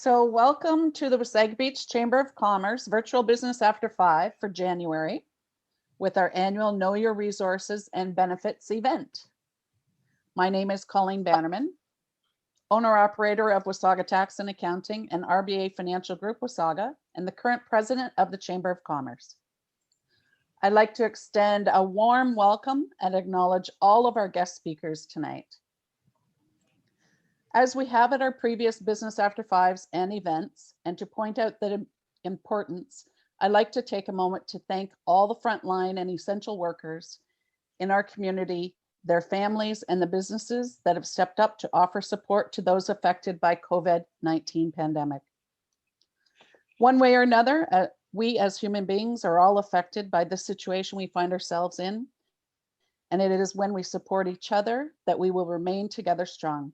So welcome to the Wasaga Beach Chamber of Commerce Virtual Business After 5 for January with our annual Know Your Resources and Benefits event. My name is Colleen Bannerman, owner-operator of Wasaga Tax and Accounting and RBA Financial Group Wasaga, and the current president of the Chamber of Commerce. I'd like to extend a warm welcome and acknowledge all of our guest speakers tonight. As we have at our previous Business After Fives and events, and to point out the importance, I'd like to take a moment to thank all the frontline and essential workers in our community, their families, and the businesses that have stepped up to offer support to those affected by COVID-19 pandemic. One way or another, we as human beings are all affected by the situation we find ourselves in, and it is when we support each other that we will remain together strong.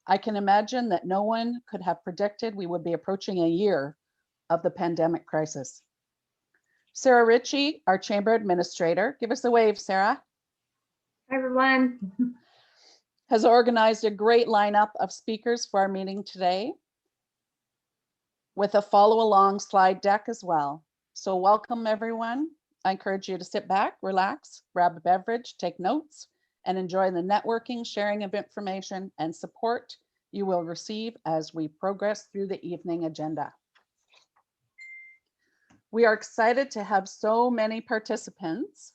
I can imagine that no one could have predicted we would be approaching a year of the pandemic crisis. Sarah Ritchie, our chamber administrator, give us a wave, Sarah. Hi, everyone. Has organized a great lineup of speakers for our meeting today with a follow along slide deck as well. So welcome everyone. I encourage you to sit back, relax, grab a beverage, take notes, and enjoy the networking, sharing of information, and support you will receive as we progress through the evening agenda. We are excited to have so many participants,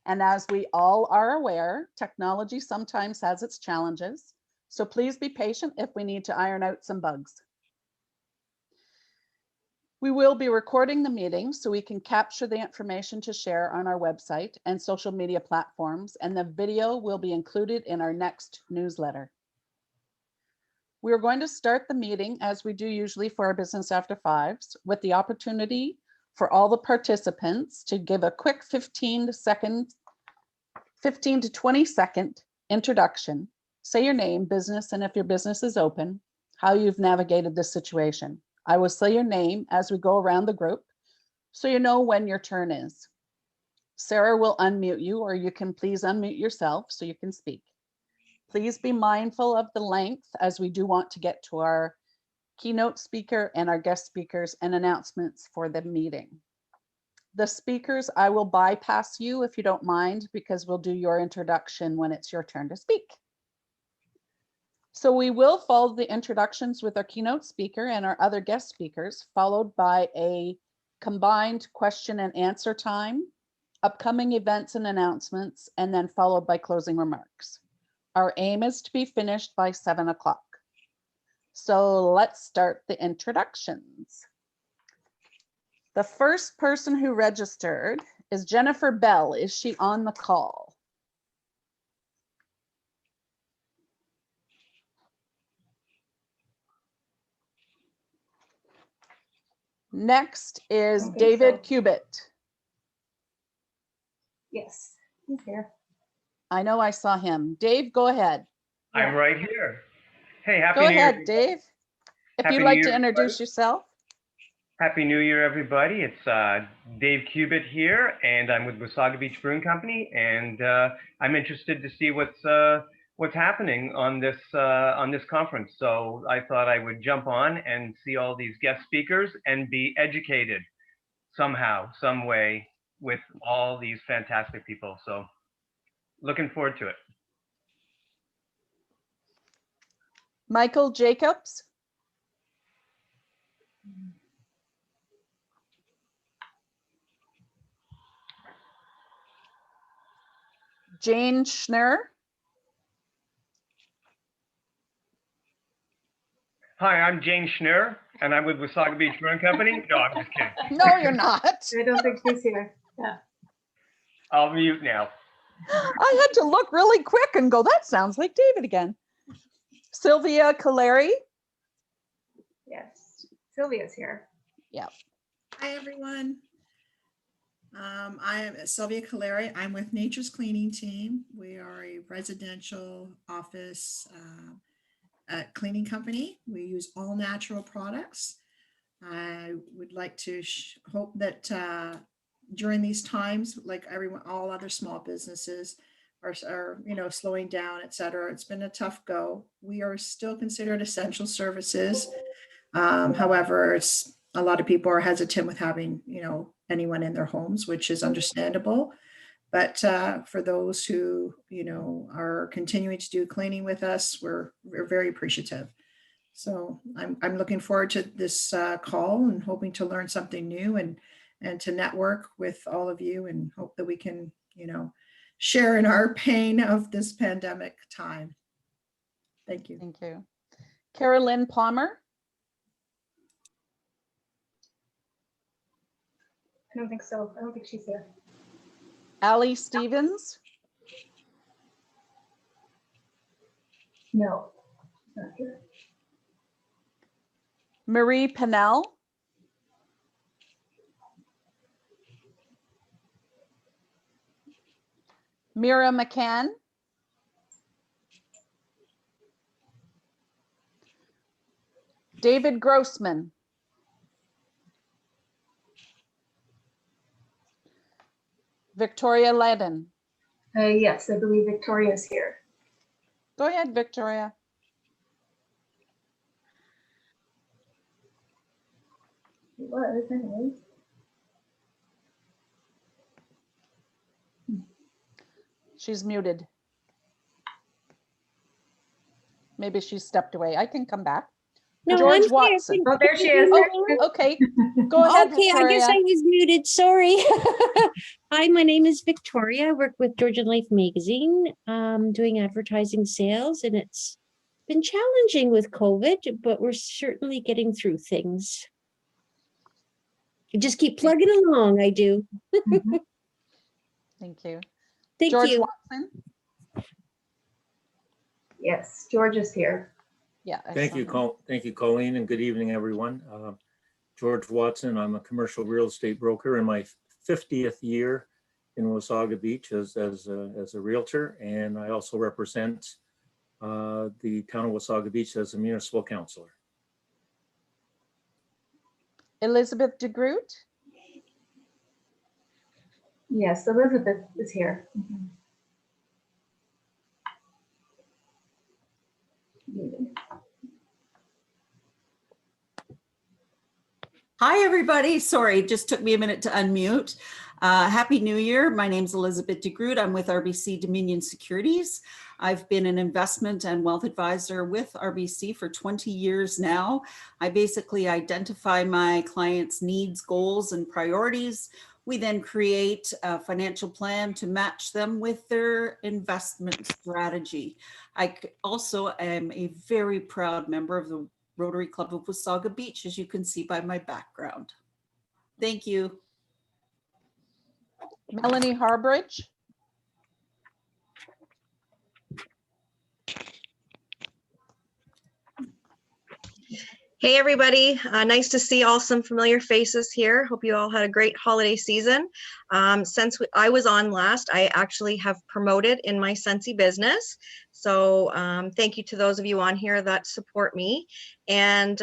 and as we all are aware, technology sometimes has its challenges, so please be patient if we need to iron out some bugs. We will be recording the meeting so we can capture the information to share on our website and social media platforms, and the video will be included in our next newsletter. We are going to start the meeting as we do usually for our Business After Fives with the opportunity for all the participants to give a quick 15 to 20 second introduction. Say your name, business, and if your business is open, how you've navigated this situation. I will say your name as we go around the group so you know when your turn is. Sarah will unmute you, or you can please unmute yourself so you can speak. Please be mindful of the length as we do want to get to our keynote speaker and our guest speakers and announcements for the meeting. The speakers, I will bypass you if you don't mind, because we'll do your introduction when it's your turn to speak. So we will follow the introductions with our keynote speaker and our other guest speakers, followed by a combined question and answer time, upcoming events and announcements, and then followed by closing remarks. Our aim is to be finished by 7 o'clock. So let's start the introductions. The first person who registered is Jennifer Bell. Is she on the call? Next is David Cubitt. Yes, he's here. I know I saw him. Dave, go ahead. I'm right here. Hey, happy New Year. Go Year. ahead, Dave. If Happy you'd like New to Year, introduce yourself. Happy New Year, everybody. It's Dave Cubitt here, and I'm with Wasaga Beach Brewing Company, and I'm interested to see what's happening on this conference. So I thought I would jump on and see all these guest speakers and be educated somehow, some way, with all these fantastic people. So looking forward to it. Michael Jacobs. Jane Schnurr. Hi, I'm Jane Schnurr, and I'm with Wasaga Beach Brewing Company. No, I'm just kidding. No, you're not. I don't think she's here. Yeah. I'll mute now. I had to look really quick and go, that sounds like David again. Sylvia Caleri. Yes, Sylvia's here. Yeah. Hi, everyone. I am Sylvia Caleri. I'm with Nature's Cleaning Team. We are a residential office cleaning company. We use all natural products. I would like to hope that during these times, like everyone, all other small businesses are slowing down, et cetera. It's been a tough go. We are still considered essential services. However, a lot of people are hesitant with having, anyone in their homes, which is understandable. But for those who, are continuing to do cleaning with us, we're very appreciative. So I'm looking forward to this call and hoping to learn something new and to network with all of you, and hope that we can, share in our pain of this pandemic time. Thank you. Thank you. Carolyn Palmer. I don't think so. I don't think she's here. Ali Stevens. No, she's not here. Marie Pennell. Mira McCann. David Grossman. Victoria Ledden. Yes, I believe Victoria's here. Go ahead, Victoria. She was, anyways. She's muted. Maybe she stepped away. I can come back. No, George I'm here. Watson. Oh, there she is. Oh, okay. Go ahead, Okay, I guess Victoria. I was muted. Sorry. Hi, my name is Victoria. I work with Georgian Life Magazine, doing advertising sales, and it's been challenging with COVID, but we're certainly getting through things. I just keep plugging along. I do. Mhm. Thank you. Thank George you. Watson. Yes, George is here. Yeah. I Thank saw you, him. Thank you, Colleen, and good evening, everyone. George Watson. I'm a commercial real estate broker in my 50th year in Wasaga Beach as a realtor, and I also represent the town of Wasaga Beach as a municipal councillor. Elizabeth Degroot. Yes, Elizabeth is here. Mhm. Muted. Hi, everybody. Sorry, it just took me a minute to unmute. Happy New Year. My name's Elizabeth Degroot. I'm with RBC Dominion Securities. I've been an investment and wealth advisor with RBC for 20 years now. I basically identify my clients' needs, goals, and priorities. We then create a financial plan to match them with their investment strategy. I also am a very proud member of the Rotary Club of Wasaga Beach, as you can see by my background. Thank you. Melanie Harbridge. Hey everybody, nice to see all some familiar faces here. Hope you all had a great holiday season. Since I was on last, I actually have promoted in my Scentsy business. So thank you to those of you on here that support me. And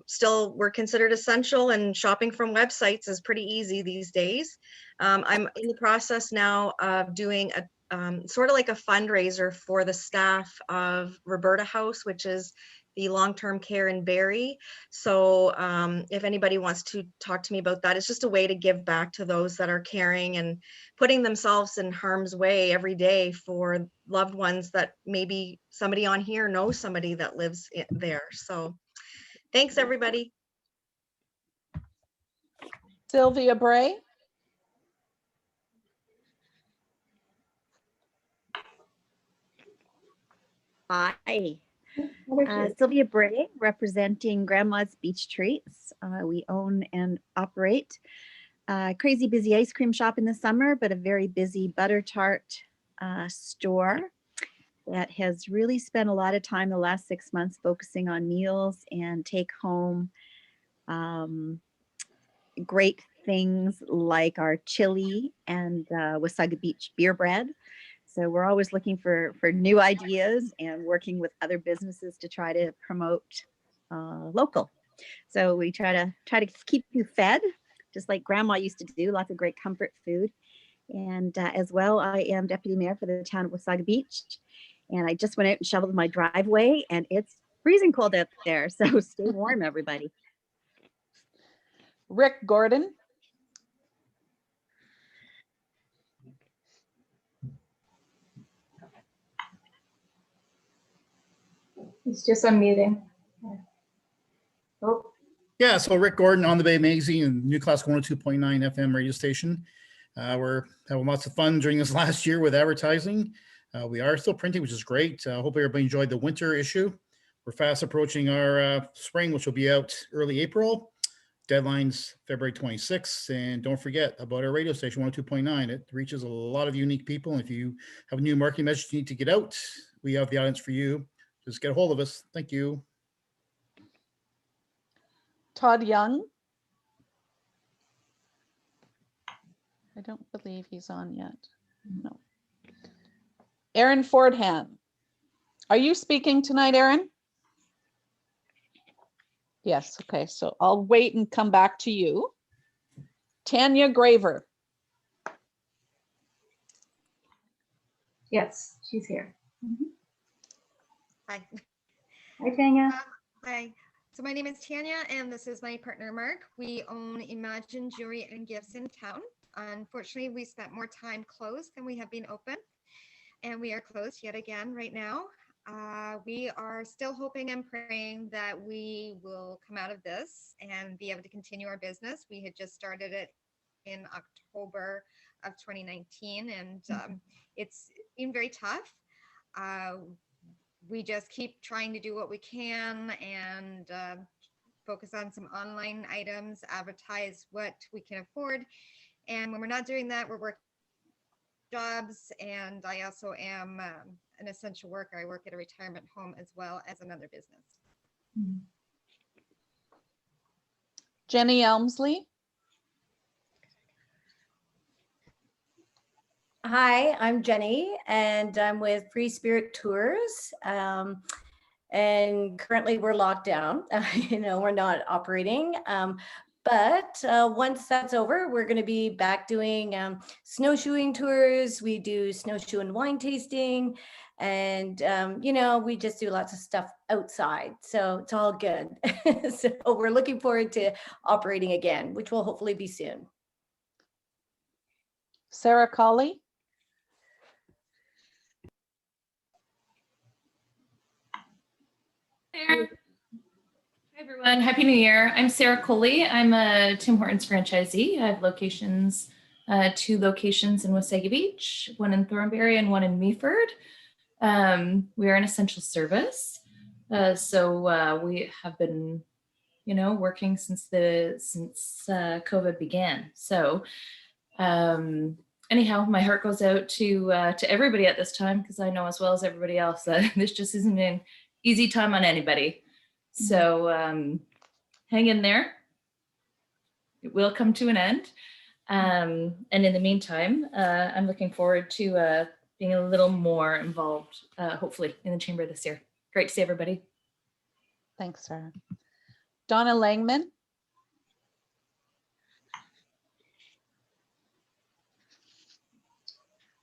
still we're considered essential, and shopping from websites is pretty easy these days. I'm in the process now of doing a sort of like a fundraiser for the staff of Roberta House, which is the long-term care in Barrie. So if anybody wants to talk to me about that, it's just a way to give back to those that are caring and putting themselves in harm's way every day for loved ones that maybe somebody on here knows somebody that lives there. So thanks, everybody. Sylvia Bray. Hi, Oh, there she is. Sylvia Bray, representing Grandma's Beach Treats. We own and operate a crazy busy ice cream shop in the summer, but a very busy butter tart store that has really spent a lot of time the last 6 months focusing on meals and take home great things like our chili and Wasaga Beach beer bread. So we're always looking for new ideas and working with other businesses to try to promote local. So we try to keep you fed, just like Grandma used to do, lots of great comfort food. And as well, I am Deputy Mayor for the town of Wasaga Beach. And I just went out and shoveled my driveway, and it's freezing cold out there. So stay warm, everybody. Rick Gordon. He's just unmuting. Oh, Yeah, so Rick Gordon on the Bay Magazine and New Classic 102.9 FM radio station. We're having lots of fun during this last year with advertising. We are still printing, which is great. Hope everybody enjoyed the winter issue. We're fast approaching our spring, which will be out early April. Deadline's February 26th. And don't forget about our radio station 102.9. It reaches a lot of unique people. And if you have a new marketing message you need to get out, we have the audience for you. Just get a hold of us. Thank you. Todd Young. I don't believe he's on yet. No. Aaron Fordham. Are you speaking tonight, Aaron? Yes, okay, so I'll wait and come back to you. Tanya Graver. yes, she's here. Hi. Hi, Tanya. Hi. So my name is Tanya, and this is my partner, Mark. We own Imagine Jewelry and Gifts in town. Unfortunately, we spent more time closed than we have been open, and we are closed yet again right now. We are still hoping and praying that we will come out of this and be able to continue our business. We had just started it in October of 2019, and it's been very tough. We just keep trying to do what we can and focus on some online items, advertise what we can afford. And when we're not doing that, we're working jobs. And I also am an essential worker. I work at a retirement home as well as another business. Jenny Elmsley. Hi, I'm Jenny, and I'm with Free Spirit Tours. And currently we're locked down. We're not operating. But once that's over, we're going to be back doing snowshoeing tours. We do snowshoe and wine tasting. And, we just do lots of stuff outside. So it's all good. So we're looking forward to operating again, which will hopefully be soon. Sarah Colley. There. Hi everyone, Happy New Year. I'm Sarah Coley. I'm a Tim Hortons franchisee. I have locations, 2 locations in Wasaga Beach, 1 in Thornbury and 1 in Meaford. We are an essential service. So we have been, working since COVID began. So anyhow, my heart goes out to everybody at this time, because I know as well as everybody else that this just isn't an easy time on anybody. So hang in there. It will come to an end. And in the meantime, I'm looking forward to being a little more involved, hopefully, in the chamber this year. Great to see everybody. Thanks, Sarah. Donna Langman.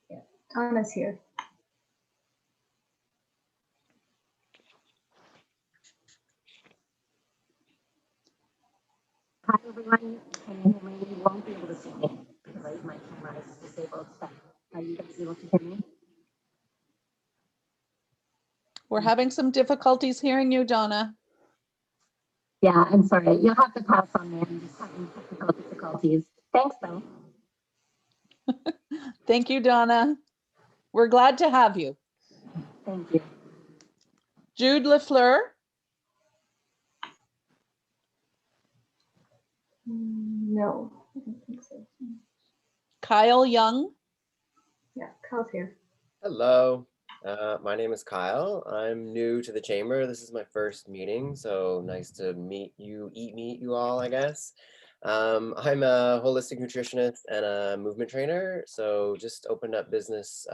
Yeah, Donna's here. Hi everyone, and you won't be able to see me because my camera is disabled. So are you guys able to hear me? We're having some difficulties hearing you, Donna. Yeah, I'm sorry. You'll have to pass on me. I'm just having technical difficulties. Thanks though. Thank you, Donna. We're glad to have you. Thank you. Jude Lafleur. No, I don't think so. Kyle Young. Yeah, Kyle's here. Hello, my name is Kyle. I'm new to the chamber. This is my first meeting, so nice to meet you all, I guess. I'm a holistic nutritionist and a movement trainer, so just opened up business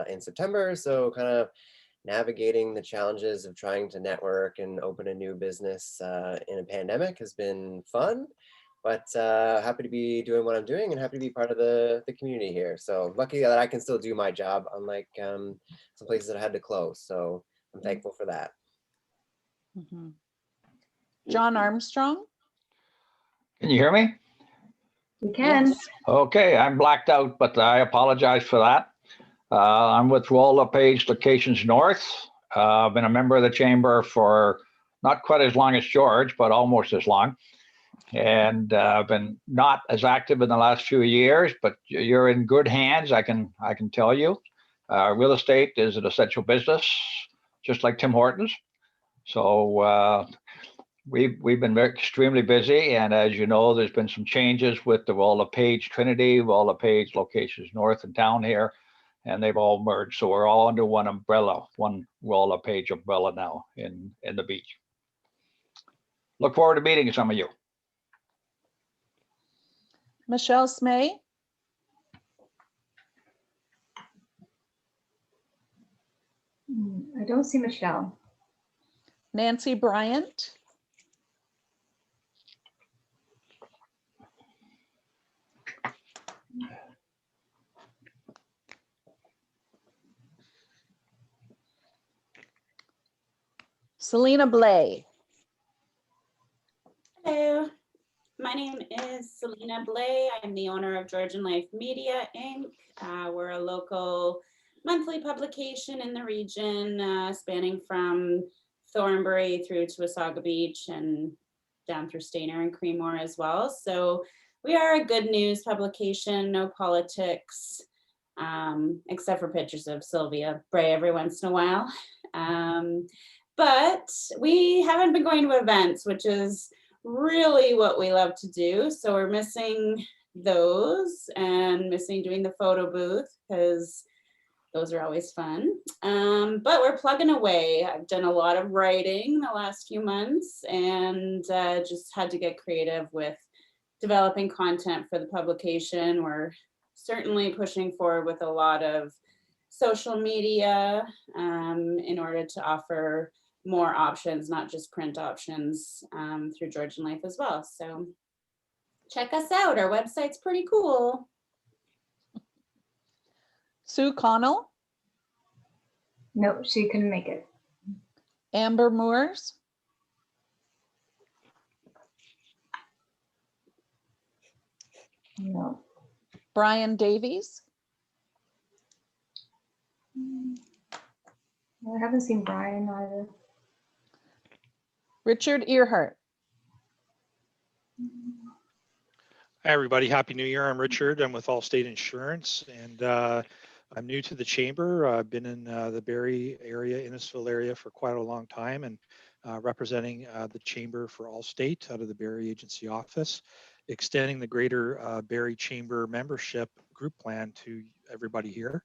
in September, so kind of navigating the challenges of trying to network and open a new business in a pandemic has been fun. But happy to be doing what I'm doing and happy to be part of the community here. So lucky that I can still do my job, unlike some places that I had to close. So I'm thankful for that. John Armstrong. Can you hear me? We can. Yes. Okay, I'm blacked out, but I apologize for that. I'm with Rolla Page Locations North. I've been a member of the chamber for not quite as long as George, but almost as long. And I've been not as active in the last few years, but you're in good hands, I can tell you. Real estate is an essential business, just like Tim Hortons. So we've been extremely busy, and as you know, there's been some changes with the Rolla Page Trinity, Rolla Page Locations North and down here, and they've all merged. So we're all under one umbrella, one Rolla Page umbrella now in the beach. Look forward to meeting some of you. Michelle Smay. I don't see Michelle. Nancy Bryant. Selena Blay. Hello, my name is Selena Blay. I'm the owner of Georgian Life Media, Inc. We're a local monthly publication in the region, spanning from Thornbury through to Wasaga Beach and down through Stayner and Creemore as well. So we are a good news publication, no politics, except for pictures of Sylvia Bray every once in a while. But we haven't been going to events, which is really what we love to do. So we're missing those and missing doing the photo booth because those are always fun. But we're plugging away. I've done a lot of writing the last few months and just had to get creative with developing content for the publication. We're certainly pushing forward with a lot of social media in order to offer more options, not just print options through Georgian Life as well. So check us out. Our website's pretty cool. Sue Connell. No, she couldn't make it. Amber Moores. No. Brian Davies. I haven't seen Brian either. Richard Earhart. Hi, everybody. Happy New Year. I'm Richard. I'm with Allstate Insurance, and I'm new to the chamber. I've been in the Barrie area, Innisfil area for quite a long time, and representing the chamber for Allstate out of the Barrie Agency office, extending the greater Barrie Chamber membership group plan to everybody here.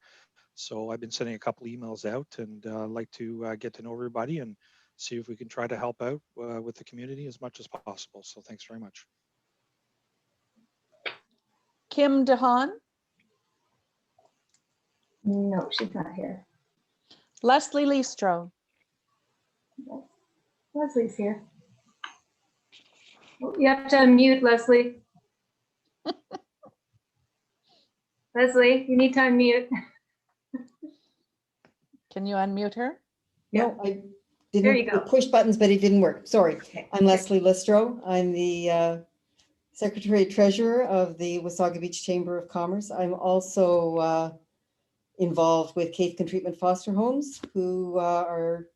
So I've been sending a couple emails out and like to get to know everybody and see if we can try to help out with the community as much as possible. So thanks very much. Kim DeHaan. No, she's not here. Leslie Leastro. Leslie's here. Oh, you have to unmute, Leslie. Leslie, you need to unmute. Can you unmute her? No, I There you didn't go. push buttons, but it didn't work. Sorry. I'm Leslie Listro. I'm the Secretary Treasurer of the Wasaga Beach Chamber of Commerce. I'm also involved with Cape Can Treatment Foster Homes, who are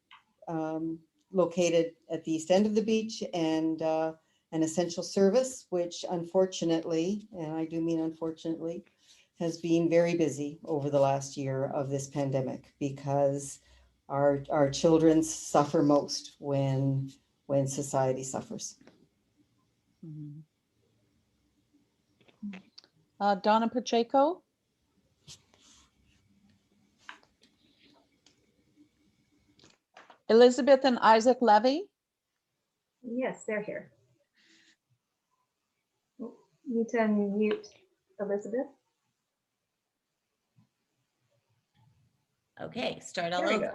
located at the east end of the beach, and an essential service, which unfortunately, and I do mean unfortunately, has been very busy over the last year of this pandemic, because our children suffer most when society suffers. Donna Pacheco. Elizabeth and Isaac Levy. Yes, they're here. Oh, you need to unmute Elizabeth. Okay, start all There we over. go.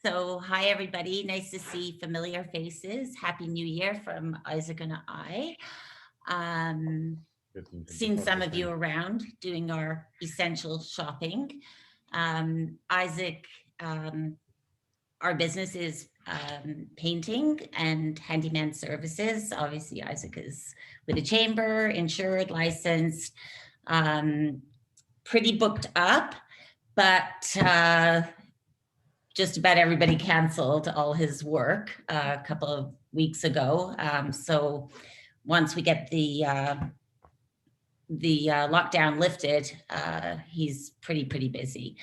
So hi, everybody. Nice to see familiar faces. Happy New Year from Isaac and I. Seen some of you around doing our essential shopping. Isaac, our business is painting and handyman services. Obviously, Isaac is with the chamber, insured, licensed, pretty booked up, but just about everybody canceled all his work a couple of weeks ago. So once we get the lockdown lifted, he's pretty busy.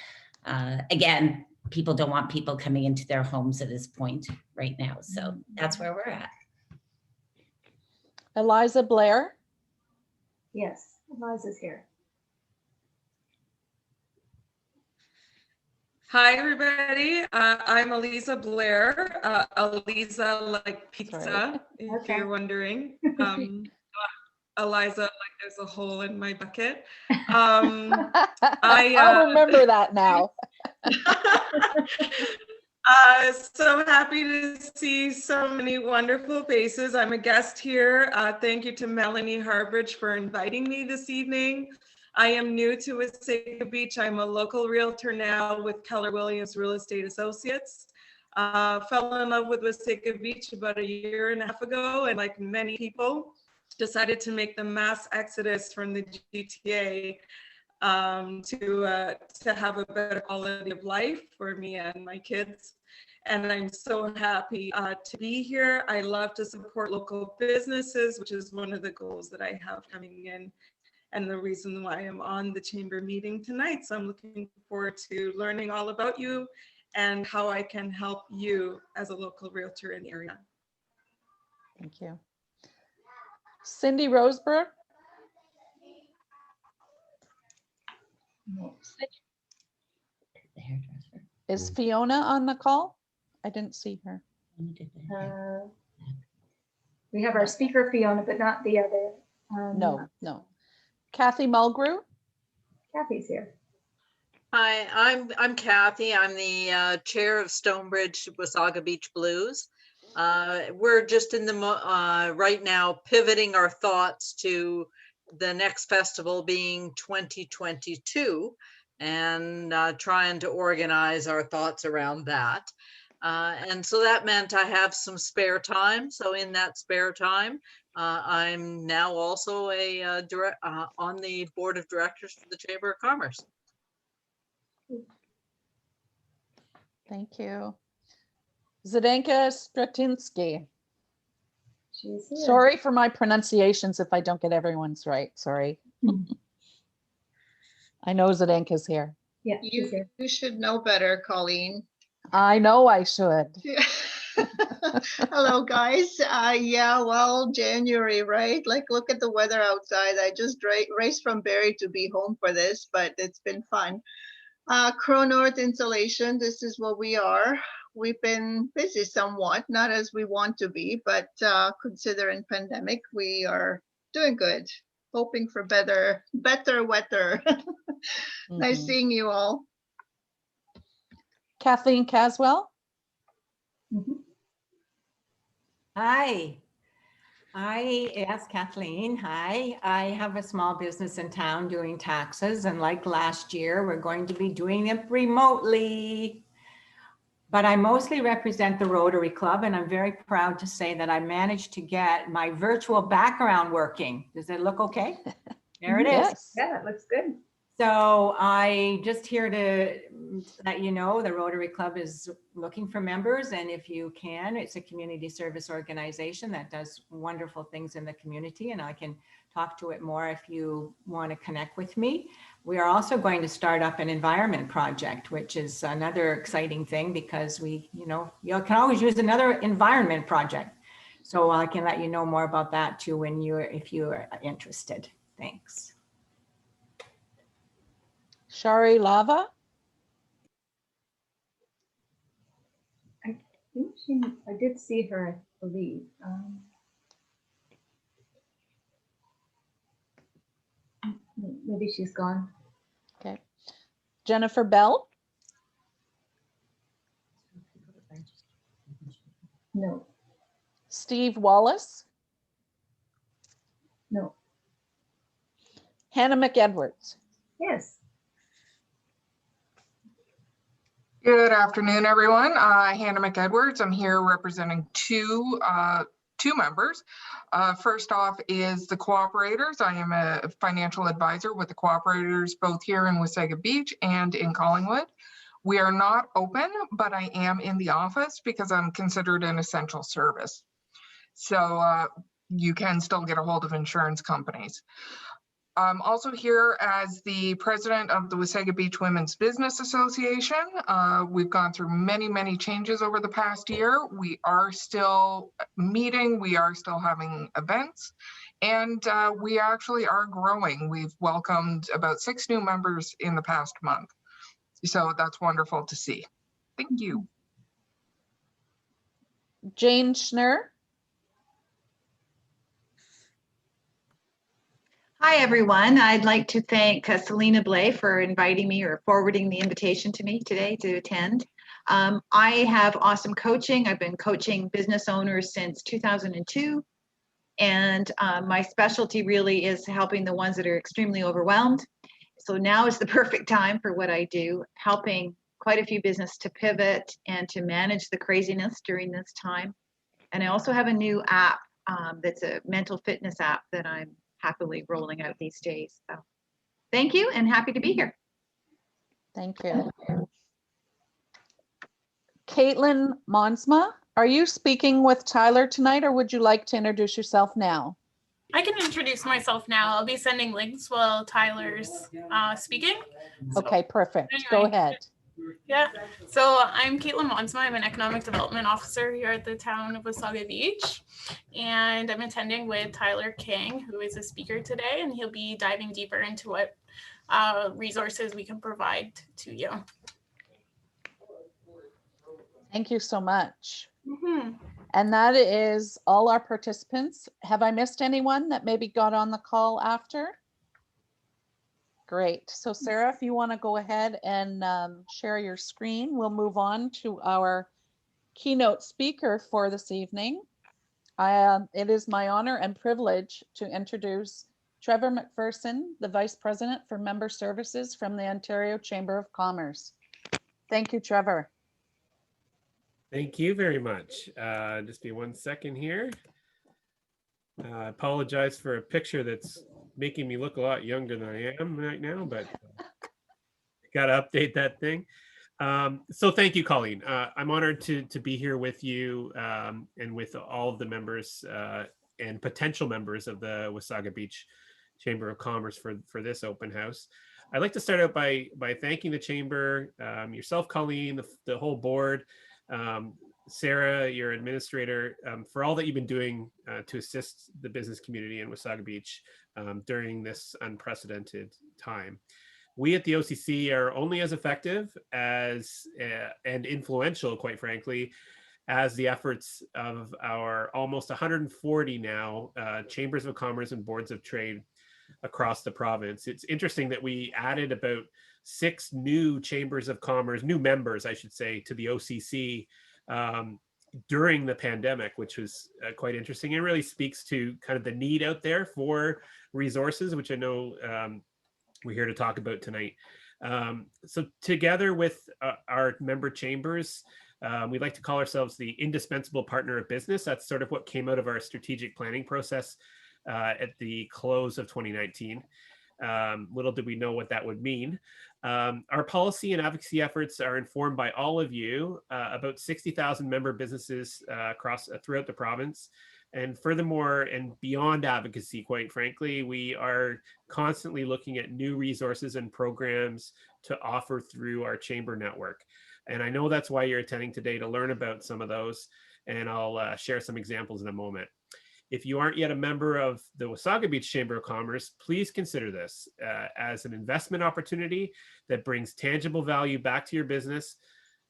Again, people don't want people coming into their homes at this point right now. So that's where we're at. Elisa Blair. Yes, Eliza's here. Hi, everybody. I'm Elisa Blair. Elisa like pizza, if you're wondering. Eliza, like there's a hole in my bucket. I'll remember that now. So happy to see so many wonderful faces. I'm a guest here. Thank you to Melanie Harbridge for inviting me this evening. I am new to Wasaga Beach. I'm a local realtor now with Keller Williams Real Estate Associates. Fell in love with Wasaga Beach about a year and a half ago, and like many people, decided to make the mass exodus from the GTA to have a better quality of life for me and my kids. And I'm so happy to be here. I love to support local businesses, which is one of the goals that I have coming in, and the reason why I'm on the chamber meeting tonight. So I'm looking forward to learning all about you and how I can help you as a local realtor in the area. Thank you. Cindy Rosebrook. Is Fiona on the call? I didn't see her. We have our speaker Fiona, but not the other. No. Kathy Mulgrew. Kathy's here. Hi, I'm Kathy. I'm the chair of Stonebridge Wasaga Beach Blues. We're just in the right now pivoting our thoughts to the next festival being 2022 and trying to organize our thoughts around that. And so that meant I have some spare time. So in that spare time, I'm now also a on the board of directors for the Chamber of Commerce. Thank you. Zdenka Stratinsky. She's here. Sorry for my pronunciations if I don't get everyone's right. Sorry. I know Zdenka's here. Yeah, you should know better, Colleen. I know I should. Hello, guys. Yeah, well, January, right? Like, look at the weather outside. I just raced from Barrie to be home for this, but it's been fun. Crow North Insulation, this is what we are. We've been busy somewhat, not as we want to be, but considering pandemic, we are doing good. Hoping for better, weather. Nice seeing you all. Kathleen Caswell. Hi, yes, Kathleen. Hi, I have a small business in town doing taxes, and like last year, we're going to be doing it remotely. But I mostly represent the Rotary Club, and I'm very proud to say that I managed to get my virtual background working. Does it look okay? There it is. Yes. Yeah, it looks good. So I just here to let you know the Rotary Club is looking for members, and if you can, it's a community service organization that does wonderful things in the community, and I can talk to it more if you want to connect with me. We are also going to start up an environment project, which is another exciting thing because you can always use another environment project. So I can let you know more about that too if you're interested. Thanks. Shari Lava. I did see her, I believe. Maybe she's gone. Okay. Jennifer Bell. No. Steve Wallace. No. Hannah McEdwards. Yes. Good afternoon, everyone. Hannah McEdwards. I'm here representing two members. First off is the cooperators. I am a financial advisor with the cooperators both here in Wasaga Beach and in Collingwood. We are not open, but I am in the office because I'm considered an essential service. So you can still get a hold of insurance companies. I'm also here as the president of the Wasaga Beach Women's Business Association. We've gone through many, many changes over the past year. We are still meeting, we are still having events, and we actually are growing. We've welcomed about 6 new members in the past month. So that's wonderful to see. Thank you. Jane Schnur. Hi, everyone. I'd like to thank Elisa Blair for inviting me or forwarding the invitation to me today to attend. I have awesome coaching. I've been coaching business owners since 2002. And my specialty really is helping the ones that are extremely overwhelmed. So now is the perfect time for what I do, helping quite a few businesses to pivot and to manage the craziness during this time. And I also have a new app that's a mental fitness app that I'm happily rolling out these days. So thank you and happy to be here. Thank you. Caitlin Monsma, are you speaking with Tyler tonight, or would you like to introduce yourself now? I can introduce myself now. I'll be sending links while Tyler's speaking. Okay, perfect. Go ahead. Yeah, so I'm Caitlin Monsma. I'm an economic development officer here at the town of Wasaga Beach. And I'm attending with Tyler King, who is a speaker today, and he'll be diving deeper into what resources we can provide to you. Thank you so much. And that is all our participants. Have I missed anyone that maybe got on the call after? Great. So Sarah, if you want to go ahead and share your screen, we'll move on to our keynote speaker for this evening. It is my honor and privilege to introduce Trevor Mcpherson, the Vice President for Member Services from the Ontario Chamber of Commerce. Thank you, Trevor. Thank you very much. Just be 1 second here. I apologize for a picture that's making me look a lot younger than I am right now, but got to update that thing. So thank you, Colleen. I'm honored to be here with you and with all of the members and potential members of the Wasaga Beach Chamber of Commerce for this open house. I'd like to start out by thanking the Chamber, yourself, Colleen, the whole board, Sarah, your administrator, for all that you've been doing to assist the business community in Wasaga Beach during this unprecedented time. We at the OCC are only as effective as and influential, quite frankly, as the efforts of our almost 140 now chambers of commerce and boards of trade across the province. It's interesting that we added about 6 new chambers of commerce, new members, I should say, to the OCC during the pandemic, which was quite interesting. It really speaks to kind of the need out there for resources, which I know we're here to talk about tonight. So together with our member chambers, we like to call ourselves the indispensable partner of business. That's sort of what came out of our strategic planning process at the close of 2019. Little did we know what that would mean. Our policy and advocacy efforts are informed by all of you, about 60,000 member businesses throughout the province. And furthermore, and beyond advocacy, quite frankly, we are constantly looking at new resources and programs to offer through our chamber network. And I know that's why you're attending today, to learn about some of those. And I'll share some examples in a moment. If you aren't yet a member of the Wasaga Beach Chamber of Commerce, please consider this as an investment opportunity that brings tangible value back to your business,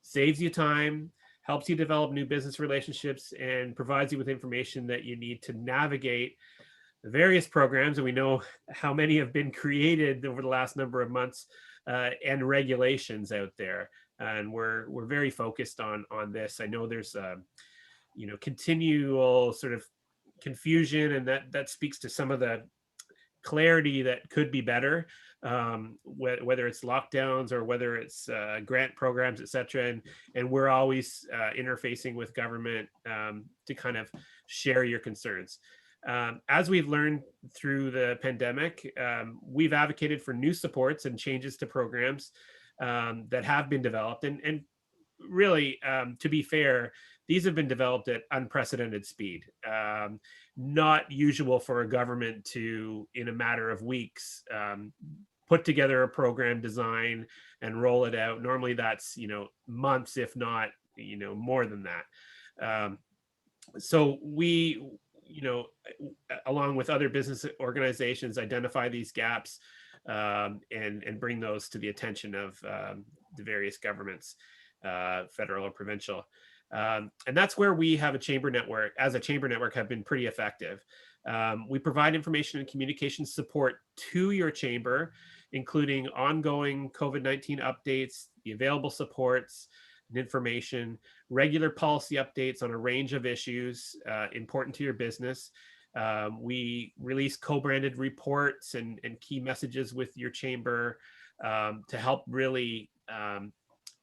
saves you time, helps you develop new business relationships, and provides you with information that you need to navigate the various programs. And we know how many have been created over the last number of months and regulations out there. And we're very focused on this. I know there's continual sort of confusion, and that speaks to some of the clarity that could be better, whether it's lockdowns or whether it's grant programs, et cetera. And we're always interfacing with government to kind of share your concerns. As we've learned through the pandemic, we've advocated for new supports and changes to programs that have been developed. And really, to be fair, these have been developed at unprecedented speed. Not usual for a government to, in a matter of weeks, put together a program design and roll it out. Normally that's, months, if not, more than that. So we, along with other business organizations, identify these gaps and bring those to the attention of the various governments, federal or provincial. And that's where we have a chamber network, have been pretty effective. We provide information and communication support to your chamber, including ongoing COVID-19 updates, the available supports and information, regular policy updates on a range of issues important to your business. We release co-branded reports and key messages with your chamber to help really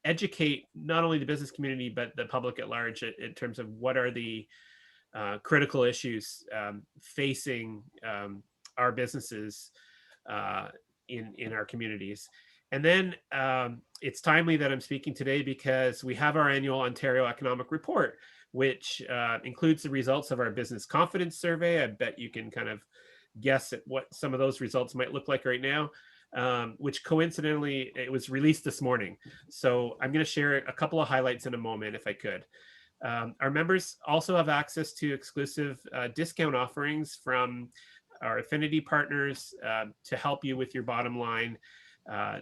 educate not only the business community, but the public at large in terms of what are the critical issues facing our businesses in our communities. And then it's timely that I'm speaking today because we have our annual Ontario Economic Report, which includes the results of our business confidence survey. I bet you can kind of guess at what some of those results might look like right now, which coincidentally, it was released this morning. So I'm going to share a couple of highlights in a moment, if I could. Our members also have access to exclusive discount offerings from our affinity partners to help you with your bottom line.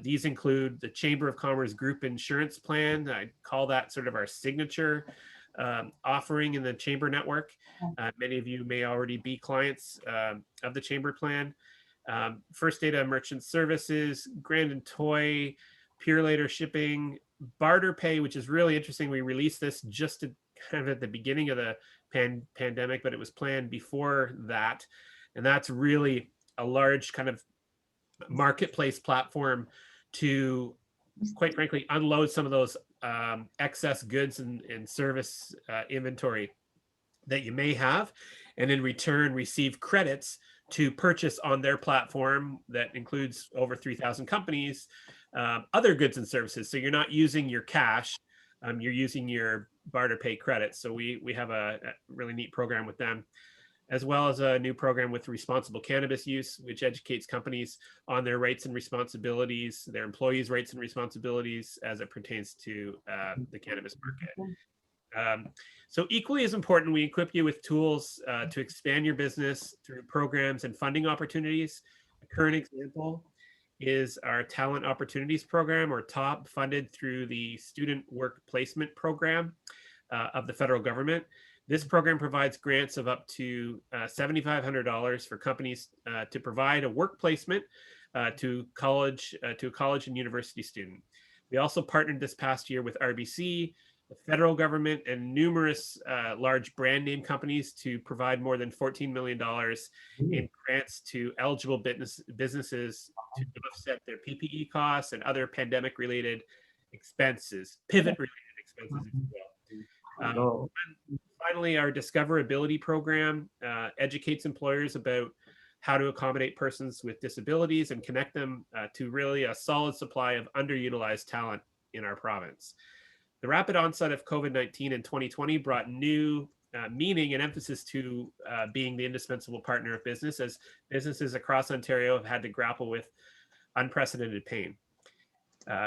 These include the Chamber of Commerce Group Insurance Plan. I call that sort of our signature offering in the Chamber network. Many of you may already be clients of the Chamber plan. First Data Merchant Services, Grand and Toy, Pure Later Shipping, Barter Pay, which is really interesting. We released this just kind of at the beginning of the pandemic, but it was planned before that. And that's really a large kind of marketplace platform to, quite frankly, unload some of those excess goods and service inventory that you may have, and in return receive credits to purchase on their platform that includes over 3,000 companies, other goods and services. So you're not using your cash, you're using your barter pay credits. So we have a really neat program with them, as well as a new program with responsible cannabis use, which educates companies on their rights and responsibilities, their employees' rights and responsibilities as it pertains to the cannabis market. So equally as important, we equip you with tools to expand your business through programs and funding opportunities. A current example is our Talent Opportunities Program, or TOP, funded through the Student Work Placement Program of the federal government. This program provides grants of up to $7,500 for companies to provide a work placement to a college and university student. We also partnered this past year with RBC, the federal government, and numerous large brand name companies to provide more than $14 million in grants to eligible businesses to offset their PPE costs and other pandemic-related expenses, pivot-related expenses, if you will. Finally, our Discoverability Program educates employers about how to accommodate persons with disabilities and connect them to really a solid supply of underutilized talent in our province. The rapid onset of COVID-19 in 2020 brought new meaning and emphasis to being the indispensable partner of business, as businesses across Ontario have had to grapple with unprecedented pain.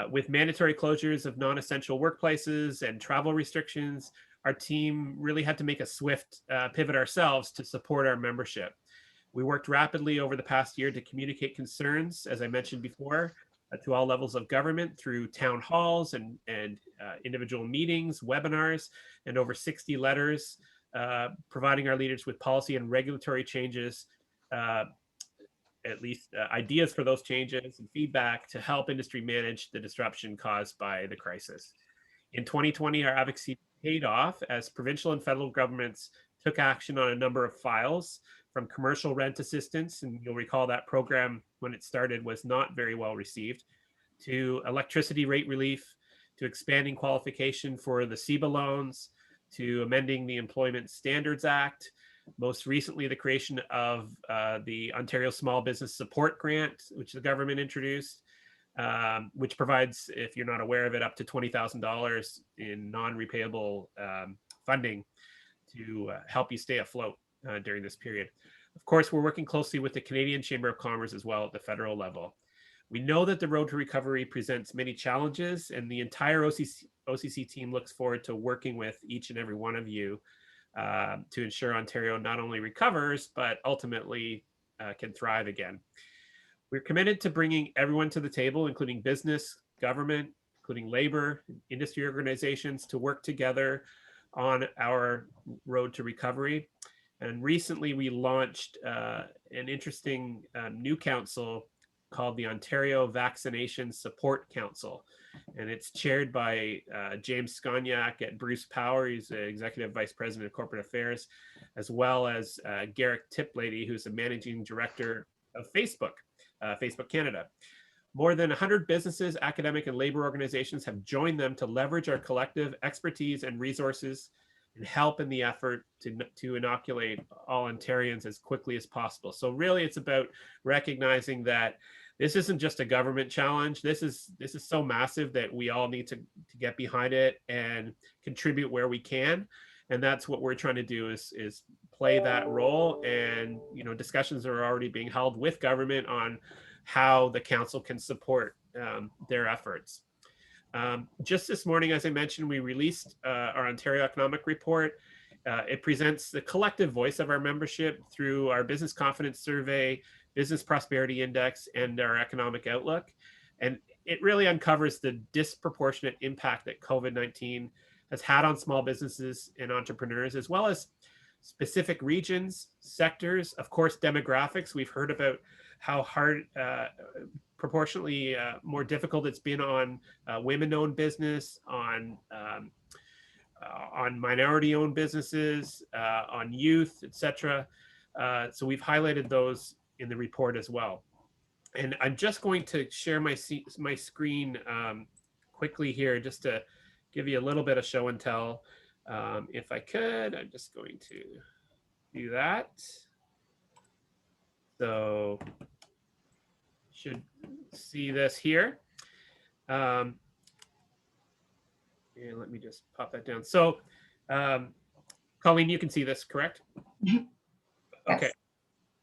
With mandatory closures of non-essential workplaces and travel restrictions, our team really had to make a swift pivot ourselves to support our membership. We worked rapidly over the past year to communicate concerns, as I mentioned before, to all levels of government through town halls and individual meetings, webinars, and over 60 letters, providing our leaders with policy and regulatory changes, at least ideas for those changes and feedback to help industry manage the disruption caused by the crisis. In 2020, our advocacy paid off as provincial and federal governments took action on a number of files, from commercial rent assistance, and you'll recall that program when it started was not very well received, to electricity rate relief, to expanding qualification for the CEBA loans, to amending the Employment Standards Act, most recently the creation of the Ontario Small Business Support Grant, which the government introduced, which provides, if you're not aware of it, up to $20,000 in non-repayable funding to help you stay afloat during this period. Of course, we're working closely with the Canadian Chamber of Commerce as well at the federal level. We know that the road to recovery presents many challenges, and the entire OCC team looks forward to working with each and every one of you to ensure Ontario not only recovers, but ultimately can thrive again. We're committed to bringing everyone to the table, including business, government, including labor, industry organizations, to work together on our road to recovery. And recently we launched an interesting new council called the Ontario Vaccination Support Council. And it's chaired by James Skonyak at Bruce Power. He's the Executive Vice President of Corporate Affairs, as well as Garrick Tiplady, who's the Managing Director of Facebook, Facebook Canada. More than 100 businesses, academic and labor organizations have joined them to leverage our collective expertise and resources and help in the effort to inoculate all Ontarians as quickly as possible. So really it's about recognizing that this isn't just a government challenge. This is so massive that we all need to get behind it and contribute where we can. And that's what we're trying to do is play that role. And discussions are already being held with government on how the council can support their efforts. Just this morning, as I mentioned, we released our Ontario Economic Report. It presents the collective voice of our membership through our Business Confidence Survey, Business Prosperity Index, and our Economic Outlook. And it really uncovers the disproportionate impact that COVID-19 has had on small businesses and entrepreneurs, as well as specific regions, sectors, of course, demographics. We've heard about how hard, proportionately more difficult it's been on women-owned business, on minority-owned businesses, on youth, etc. So we've highlighted those in the report as well. And I'm just going to share my screen quickly here, just to give you a little bit of show and tell. If I could, I'm just going to do that. So should see this here. And let me just pop that down. So Colleen, you can see this, correct? Yes. Okay.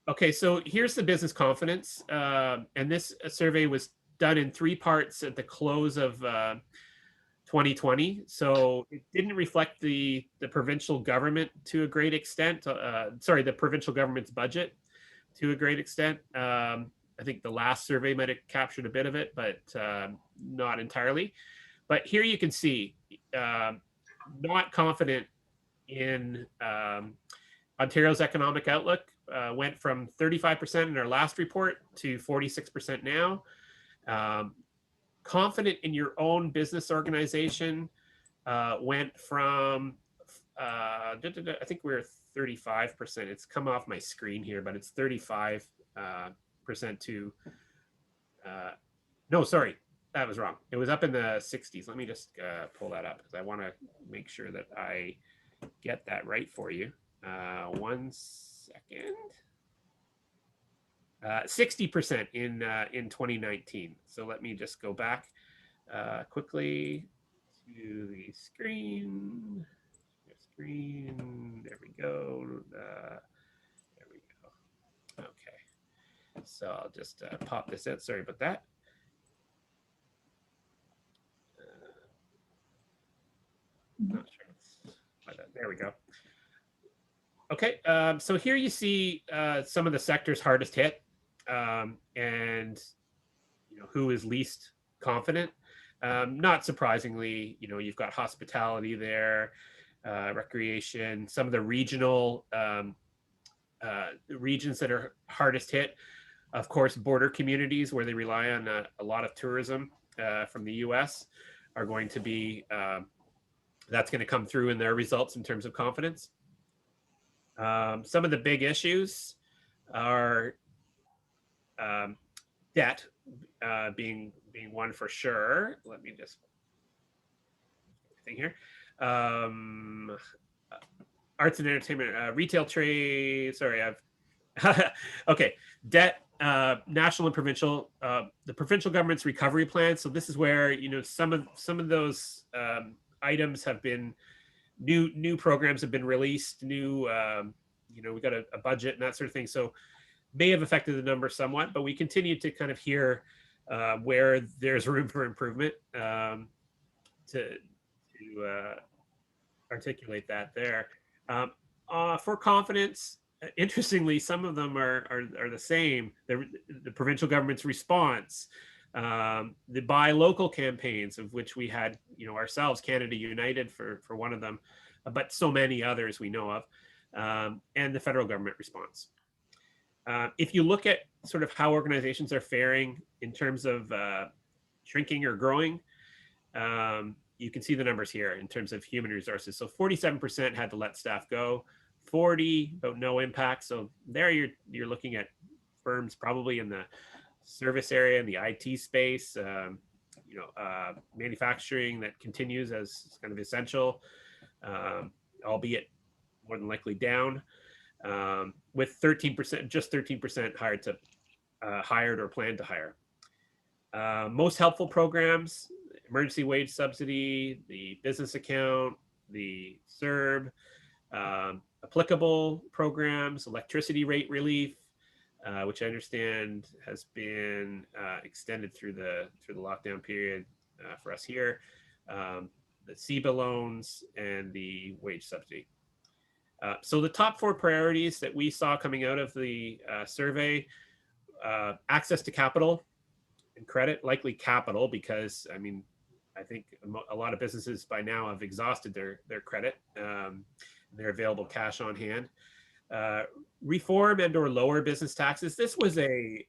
Okay, so here's the business confidence. And this survey was done in 3 parts at the close of 2020. So it didn't reflect the provincial government to a great extent. Sorry, the provincial government's budget to a great extent. I think the last survey might have captured a bit of it, but not entirely. But here you can see, not confident in Ontario's economic outlook, went from 35% in our last report to 46% now. Confident in your own business organization went from, I think we're 35%. It's come off my screen here, but it's 35% to, no, sorry, that was wrong. It was up in the 60s. Let me just pull that up because I want to make sure that I get that right for you. 1 second. 60% in 2019. So let me just go back quickly to the screen. There we go. There we go. Okay. So I'll just pop this out. Sorry about that. Not sure. There we go. Okay, so here you see some of the sectors hardest hit, and who is least confident. Not surprisingly, you've got hospitality there, recreation, some of the regional regions that are hardest hit. Of course, border communities where they rely on a lot of tourism from the US are going to be, that's going to come through in their results in terms of confidence. Some of the big issues are debt being one for sure. Let me just think here. Arts and entertainment, retail trade. Sorry, okay. Debt, national and provincial. The provincial government's recovery plan. So this is where some of those items have been new programs have been released. New we got a budget and that sort of thing. So may have affected the number somewhat, but we continue to kind of hear where there's room for improvement to articulate that there. For confidence, interestingly, some of them are the same. The provincial government's response, the buy local campaigns, of which we had ourselves, Canada United for one of them, but so many others we know of, and the federal government response. If you look at sort of how organizations are faring in terms of shrinking or growing, you can see the numbers here in terms of human resources. So 47% had to let staff go, 40 about no impact. So there you're looking at firms probably in the service area, in the IT space, manufacturing that continues as kind of essential, albeit more than likely down. With 13%, just 13% hired or planned to hire. Most helpful programs, emergency wage subsidy, the business account, the CERB, applicable programs, electricity rate relief, which I understand has been extended through the lockdown period for us here, the CEBA loans, and the wage subsidy. So the top 4 priorities that we saw coming out of the survey, access to capital and credit, likely capital, because I think a lot of businesses by now have exhausted their credit, their available cash on hand. Reform and or lower business taxes. This was an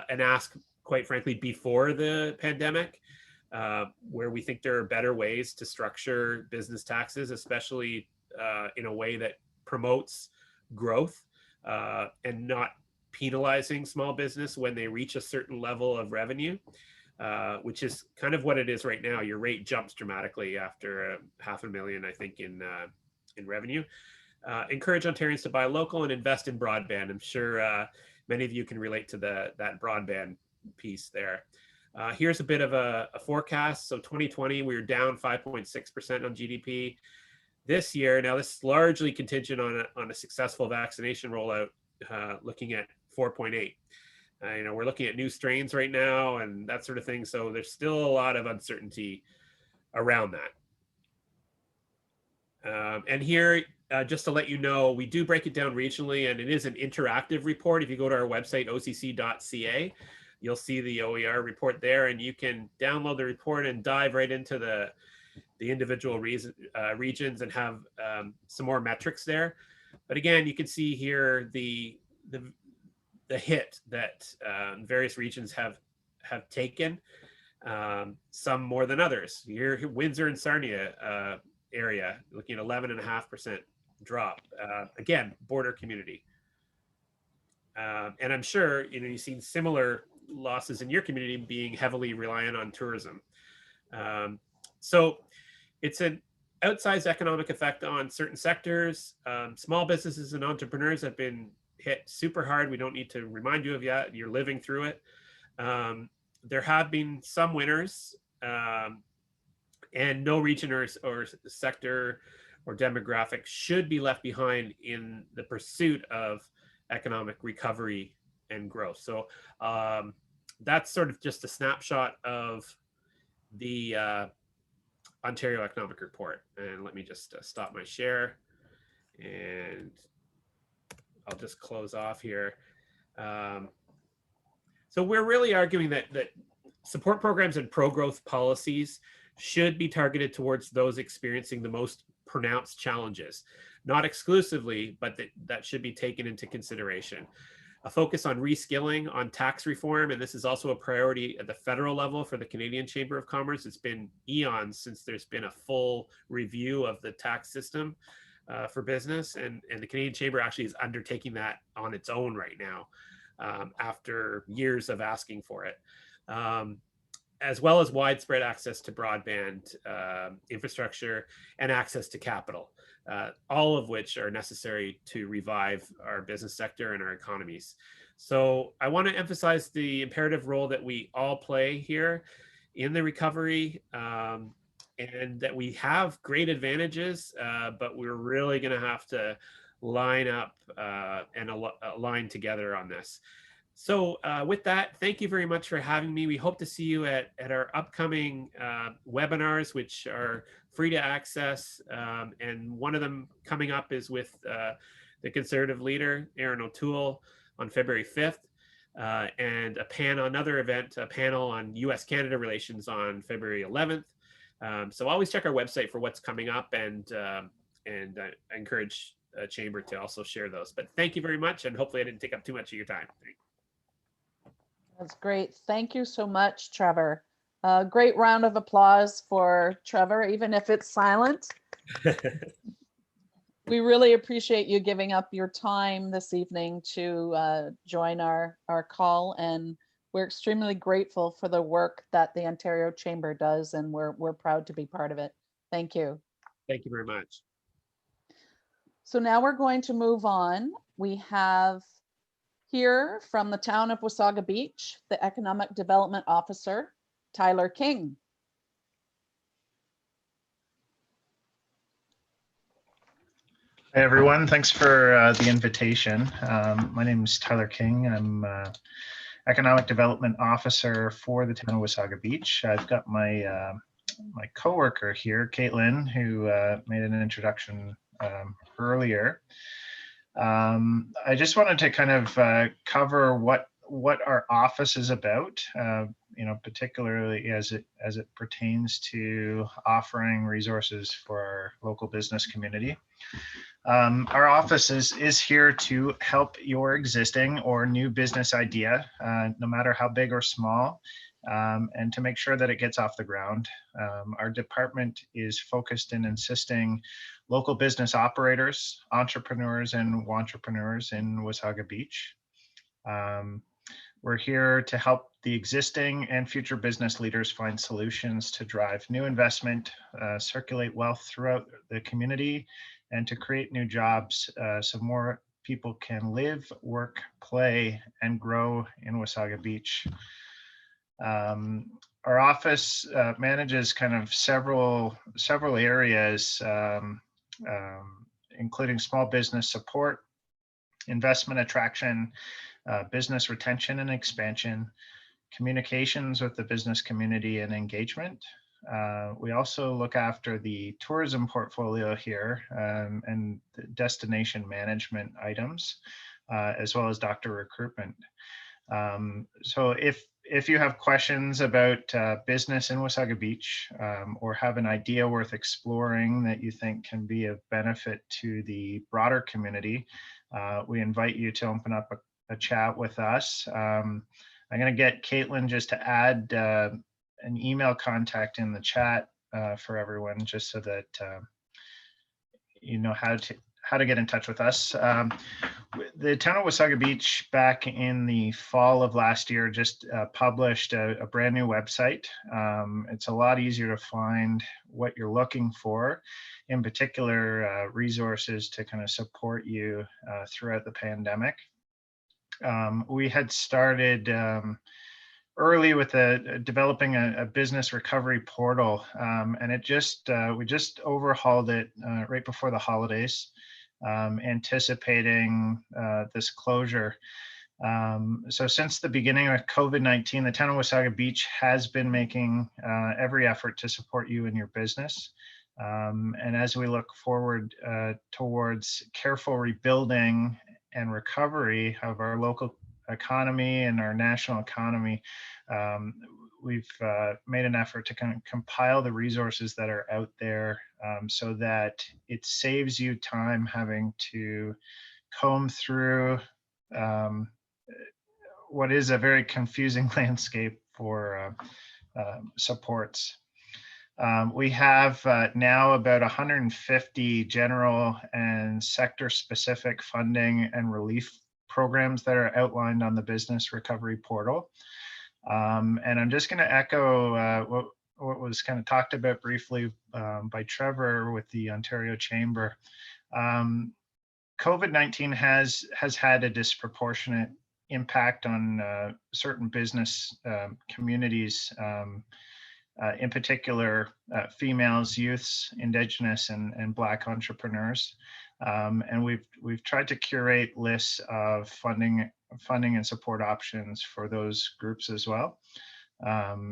ask, quite frankly, before the pandemic, where we think there are better ways to structure business taxes, especially in a way that promotes growth and not penalizing small business when they reach a certain level of revenue, which is kind of what it is right now. Your rate jumps dramatically after $500,000, I think, in revenue. Encourage Ontarians to buy local and invest in broadband. I'm sure many of you can relate to that broadband piece there. Here's a bit of a forecast. So 2020, we were down 5.6% on GDP. This year, now this is largely contingent on a successful vaccination rollout, looking at 4.8. We're looking at new strains right now and that sort of thing. So there's still a lot of uncertainty around that. And here, just to let you know, we do break it down regionally, and it is an interactive report. If you go to our website, occ.ca, you'll see the OER report there, and you can download the report and dive right into the individual regions and have some more metrics there. But again, you can see here the hit that various regions have taken, some more than others. Here, Windsor and Sarnia area, looking at 11.5% drop. Again, border community. And I'm sure you've seen similar losses in your community, being heavily reliant on tourism. So it's an outsized economic effect on certain sectors. Small businesses and entrepreneurs have been hit super hard. We don't need to remind you of that. You're living through it. There have been some winners, and no region or sector or demographic should be left behind in the pursuit of economic recovery and growth. So that's sort of just a snapshot of the Ontario Economic Report. And let me just stop my share, and I'll just close off here. So we're really arguing that support programs and pro-growth policies should be targeted towards those experiencing the most pronounced challenges, not exclusively, but that should be taken into consideration. A focus on reskilling, on tax reform, and this is also a priority at the federal level for the Canadian Chamber of Commerce. It's been eons since there's been a full review of the tax system. for business, and the Canadian Chamber actually is undertaking that on its own right now, after years of asking for it, as well as widespread access to broadband infrastructure and access to capital, all of which are necessary to revive our business sector and our economies. So I want to emphasize the imperative role that we all play here in the recovery, and that we have great advantages, but we're really going to have to line up and align together on this. So with that, thank you very much for having me. We hope to see you at our upcoming webinars, which are free to access. And one of them coming up is with the Conservative leader, Aaron O'Toole, on February 5th. And another event, a panel on US-Canada relations on February 11th. So always check our website for what's coming up, and I encourage Chamber to also share those. But thank you very much, and hopefully I didn't take up too much of your time. That's great. Thank you so much, Trevor. Great round of applause for Trevor, even if it's silent. We really appreciate you giving up your time this evening to join our call, and we're extremely grateful for the work that the Ontario Chamber does, and we're proud to be part of it. Thank you. Thank you very much. So now we're going to move on. We have here from the town of Wasaga Beach, the Economic Development Officer, Tyler King. Hey everyone, thanks for the invitation. My name is Tyler King. I'm Economic Development Officer for the town of Wasaga Beach. I've got my my coworker here, Caitlin, who made an introduction earlier. I just wanted to kind of cover what our office is about, you know, particularly as it pertains to offering resources for our local business community. Our office is here to help your existing or new business idea, no matter how big or small, and to make sure that it gets off the ground. Our department is focused in assisting local business operators, entrepreneurs, and wantrepreneurs in Wasaga Beach. We're here to help the existing and future business leaders find solutions to drive new investment, circulate wealth throughout the community, and to create new jobs so more people can live, work, play, and grow in Wasaga Beach. Our office manages kind of several areas, including small business support, investment attraction, business retention and expansion, communications with the business community, and engagement. We also look after the tourism portfolio here, and the destination management items, as well as doctor recruitment. So if you have questions about business in Wasaga Beach, or have an idea worth exploring that you think can be of benefit to the broader community, we invite you to open up a chat with us. I'm going to get Caitlin just to add an email contact in the chat for everyone, just so that you know how to get in touch with us. The town of Wasaga Beach, back in the fall of last year, just published a brand new website. It's a lot easier to find what you're looking for, in particular resources to kind of support you throughout the pandemic. We had started early with developing a business recovery portal, and we just overhauled it right before the holidays, anticipating this closure. So since the beginning of COVID-19, the town of Wasaga Beach has been making every effort to support you and your business. And as we look forward towards careful rebuilding and recovery of our local economy and our national economy, we've made an effort to kind of compile the resources that are out there, so that it saves you time having to comb through what is a very confusing landscape for supports. We have now about 150 general and sector-specific funding and relief programs that are outlined on the Business Recovery Portal. And I'm just going to echo what was kind of talked about briefly by Trevor with the Ontario Chamber. COVID-19 has had a disproportionate impact on certain business communities, in particular females, youths, Indigenous, and Black entrepreneurs. And we've tried to curate lists of funding and support options for those groups as well,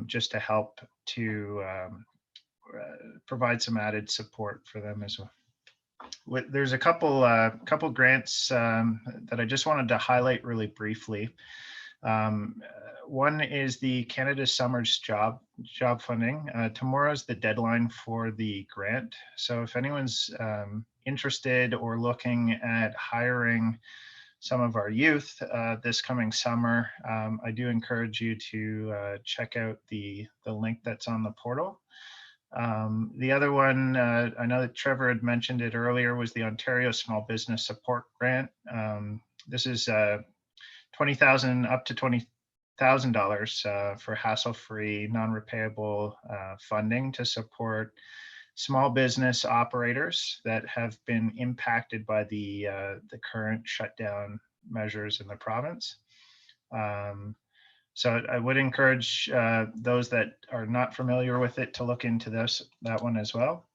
just to help to provide some added support for them as well. There's a couple grants that I just wanted to highlight really briefly. One is the Canada Summers job funding. Tomorrow's the deadline for the grant. So if anyone's interested or looking at hiring some of our youth this coming summer, I do encourage you to check out the link that's on the portal. The other one, I know that Trevor had mentioned it earlier, was the Ontario Small Business Support Grant. This is $20,000 up to $20,000 for hassle-free, non-repayable funding to support small business operators that have been impacted by the current shutdown measures in the province. So I would encourage those that are not familiar with it to look into that one as well.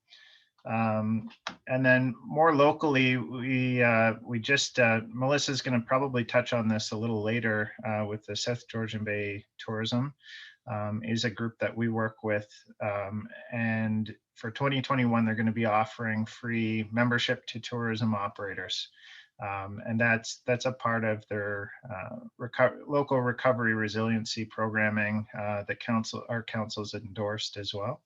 And then more locally, we just, Melissa's going to probably touch on this a little later with the South Georgian Bay Tourism, is a group that we work with. And for 2021, they're going to be offering free membership to tourism operators. And that's a part of their local recovery resiliency programming that our council's endorsed as well.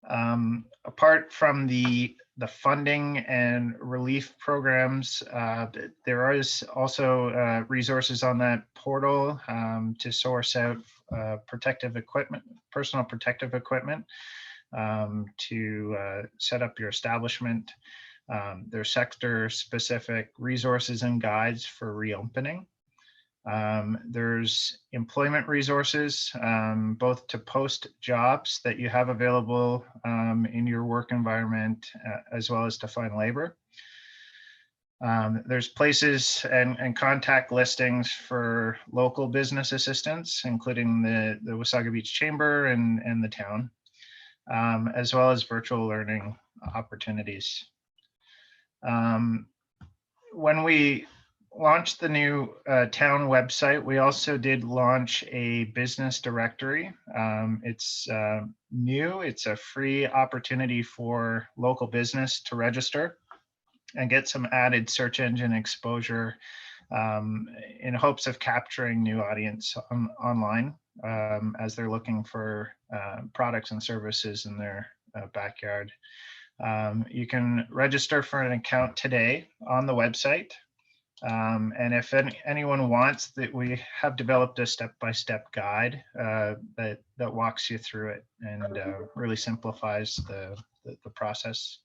Apart from the funding and relief programs, there is also resources on that portal to source out protective equipment, personal protective equipment, to set up your establishment. There's sector-specific resources and guides for reopening. There's employment resources, both to post jobs that you have available in your work environment, as well as to find labor. There's places and contact listings for local business assistance, including the Wasaga Beach Chamber and the town, as well as virtual learning opportunities. When we launched the new town website, we also did launch a business directory. It's new. It's a free opportunity for local business to register and get some added search engine exposure in hopes of capturing new audience online as they're looking for products and services in their backyard. You can register for an account today on the website. And if anyone wants, that we have developed a step-by-step guide that walks you through it and really simplifies the process.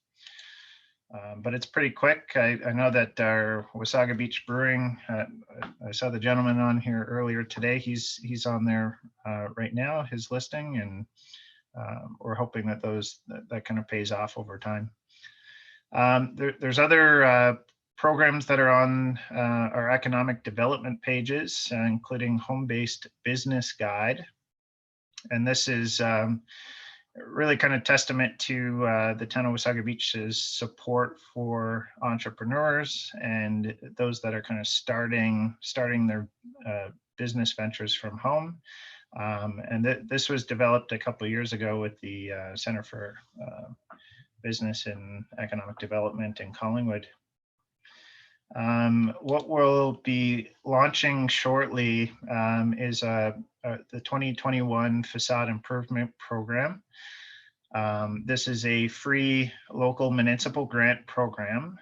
But it's pretty quick. I know that our Wasaga Beach Brewing, I saw the gentleman on here earlier today. He's on there right now, his listing, and we're hoping that that kind of pays off over time. There's other programs that are on our economic development pages, including Home-Based Business Guide. And this is really kind of testament to the town of Wasaga Beach's support for entrepreneurs and those that are kind of starting their business ventures from home. And this was developed a couple of years ago with the Center for Business and Economic Development in Collingwood. What we'll be launching shortly is the 2021 Facade Improvement Program. This is a free local municipal grant program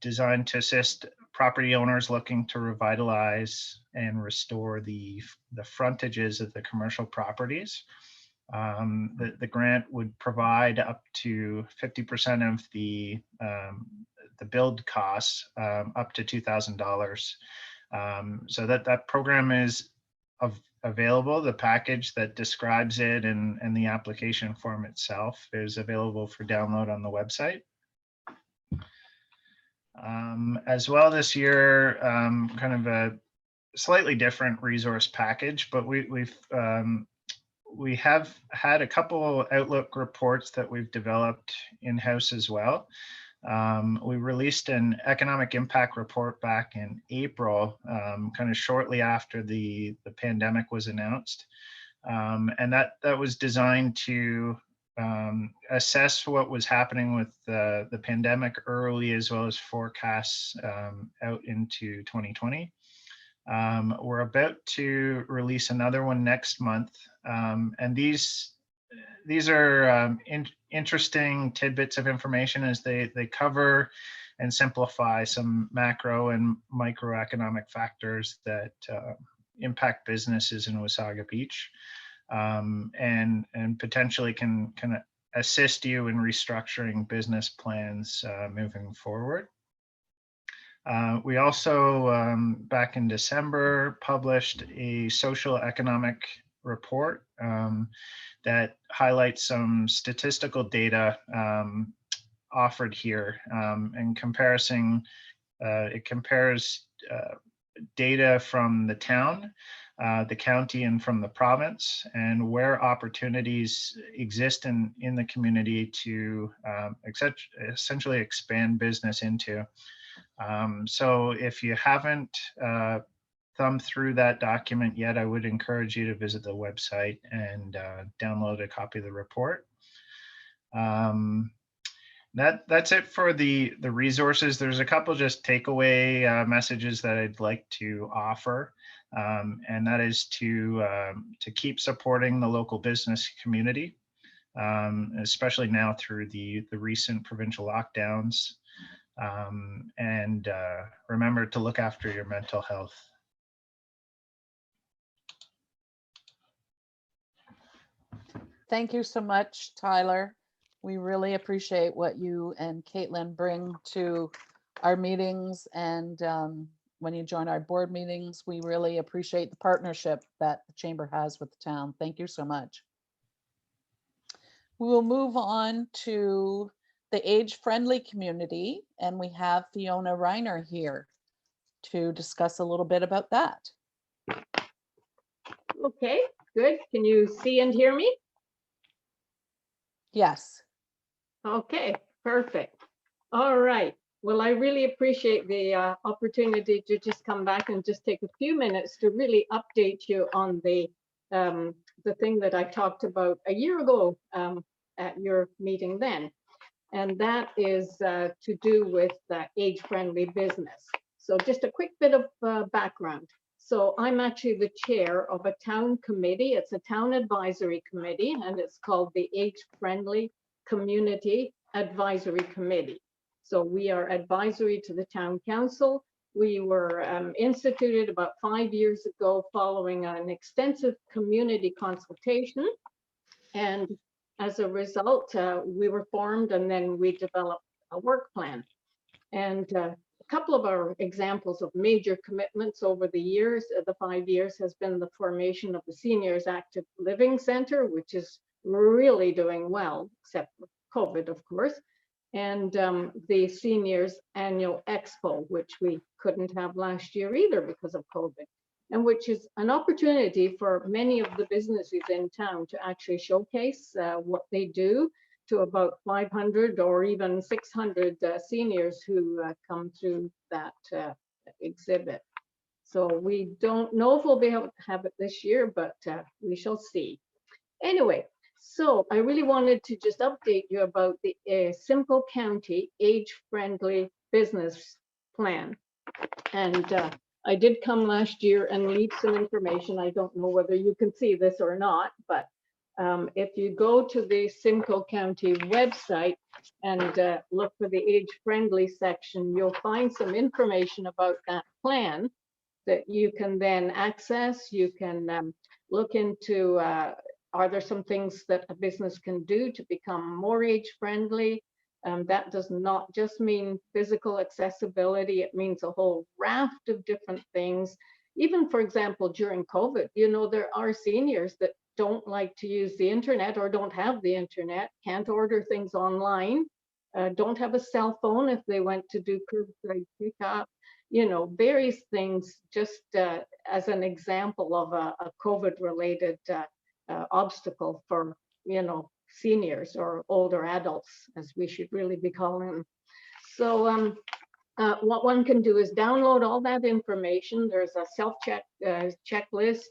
designed to assist property owners looking to revitalize and restore the frontages of the commercial properties The grant would provide up to 50% of the build costs, up to $2,000. So that program is available. The package that describes it and the application form itself is available for download on the website. As well this year, kind of a slightly different resource package, but we have had a couple Outlook reports that we've developed in-house as well. We released an economic impact report back in April, kind of shortly after the pandemic was announced. And that was designed to assess what was happening with the pandemic early, as well as forecasts out into 2020. We're about to release another one next month. And these are interesting tidbits of information as they cover and simplify some macro and microeconomic factors that impact businesses in Wasaga Beach, and potentially can assist you in restructuring business plans moving forward. We also, back in December, published a social economic report that highlights some statistical data offered here, and it compares data from the town, the county, and from the province, and where opportunities exist in the community to essentially expand business into. So if you haven't thumbed through that document yet, I would encourage you to visit the website and download a copy of the report. That's it for the resources. There's a couple just takeaway messages that I'd like to offer, and that is to keep supporting the local business community, especially now through the recent provincial lockdowns. And remember to look after your mental health. Thank you so much, Tyler. We really appreciate what you and Caitlin bring to our meetings, and when you join our board meetings, we really appreciate the partnership that the Chamber has with the town. Thank you so much. We will move on to the age-friendly community, and we have Fiona Reiner here to discuss a little bit about that. Okay, good. Can you see and hear me? Yes. Okay, perfect. All right. Well, I really appreciate the opportunity to just come back and just take a few minutes to really update you on the thing that I talked about a year ago at your meeting then. And that is to do with age-friendly business. So just a quick bit of background. So I'm actually the chair of a town committee. It's a town advisory committee, and it's called the Age-Friendly Community Advisory Committee. So we are advisory to the town council. We were instituted about 5 years ago following an extensive community consultation. And as a result, we were formed, and then we developed a work plan. And a couple of our examples of major commitments over the years, the 5 years, has been the formation of the Seniors Active Living Center, which is really doing well, except for COVID, of course, and the Seniors Annual Expo, which we couldn't have last year either because of COVID, and which is an opportunity for many of the businesses in town to actually showcase what they do to about 500 or even 600 seniors who come through that exhibit. So we don't know if we'll be able to have it this year, but we shall see. Anyway, so I really wanted to just update you about the Simcoe County Age-Friendly Business Plan. And I did come last year and leave some information. I don't know whether you can see this or not, but if you go to the Simcoe County website and look for the age-friendly section, you'll find some information about that plan that you can then access. You can look into Are there some things that a business can do to become more age-friendly? That does not just mean physical accessibility. It means a whole raft of different things. Even, for example, during COVID, there are seniors that don't like to use the internet or don't have the internet, can't order things online, don't have a cell phone if they went to do curbside pickup, various things, just as an example of a COVID-related obstacle for, seniors or older adults, as we should really be calling them. So what one can do is download all that information. There's a self-check checklist.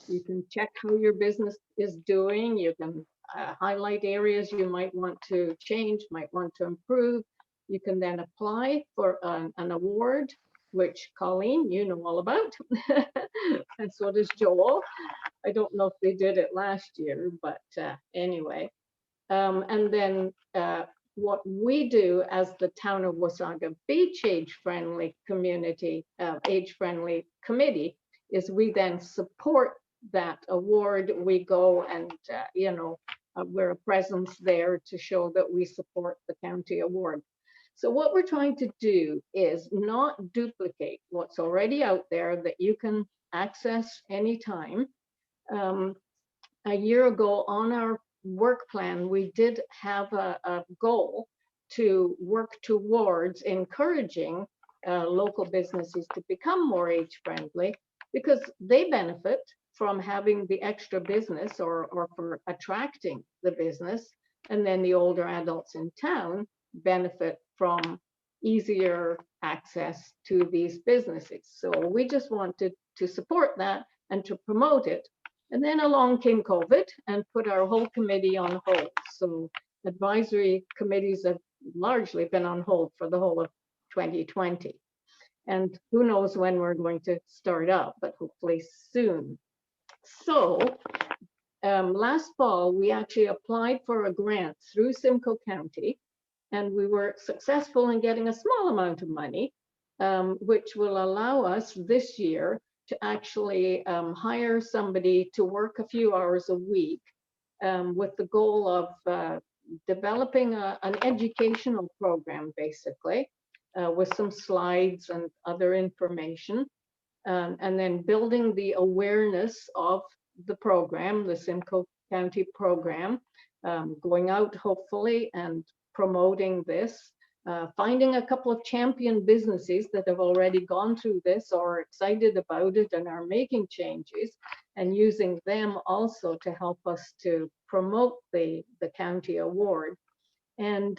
You can check how your business is doing. You can highlight areas you might want to change, might want to improve. You can then apply for an award, which Colleen, you know all about, and so does Joel. I don't know if they did it last year, but anyway. And then what we do as the Town of Wasaga Beach Age-Friendly Community, Age-Friendly Committee, is we then support that award. We go and, we're a presence there to show that we support the county award. So what we're trying to do is not duplicate what's already out there that you can access anytime. A year ago on our work plan, we did have a goal to work towards encouraging local businesses to become more age-friendly, because they benefit from having the extra business or for attracting the business. And then the older adults in town benefit from easier access to these businesses. So we just wanted to support that and to promote it. And then along came COVID and put our whole committee on hold. So advisory committees have largely been on hold for the whole of 2020. And who knows when we're going to start up, but hopefully soon. So last fall, we actually applied for a grant through Simcoe County, and we were successful in getting a small amount of money, which will allow us this year to actually hire somebody to work a few hours a week with the goal of developing an educational program, basically, with some slides and other information, and then building the awareness of the program, the Simcoe County program, going out hopefully and promoting this. Finding a couple of champion businesses that have already gone through this or are excited about it and are making changes, and using them also to help us to promote the county award. And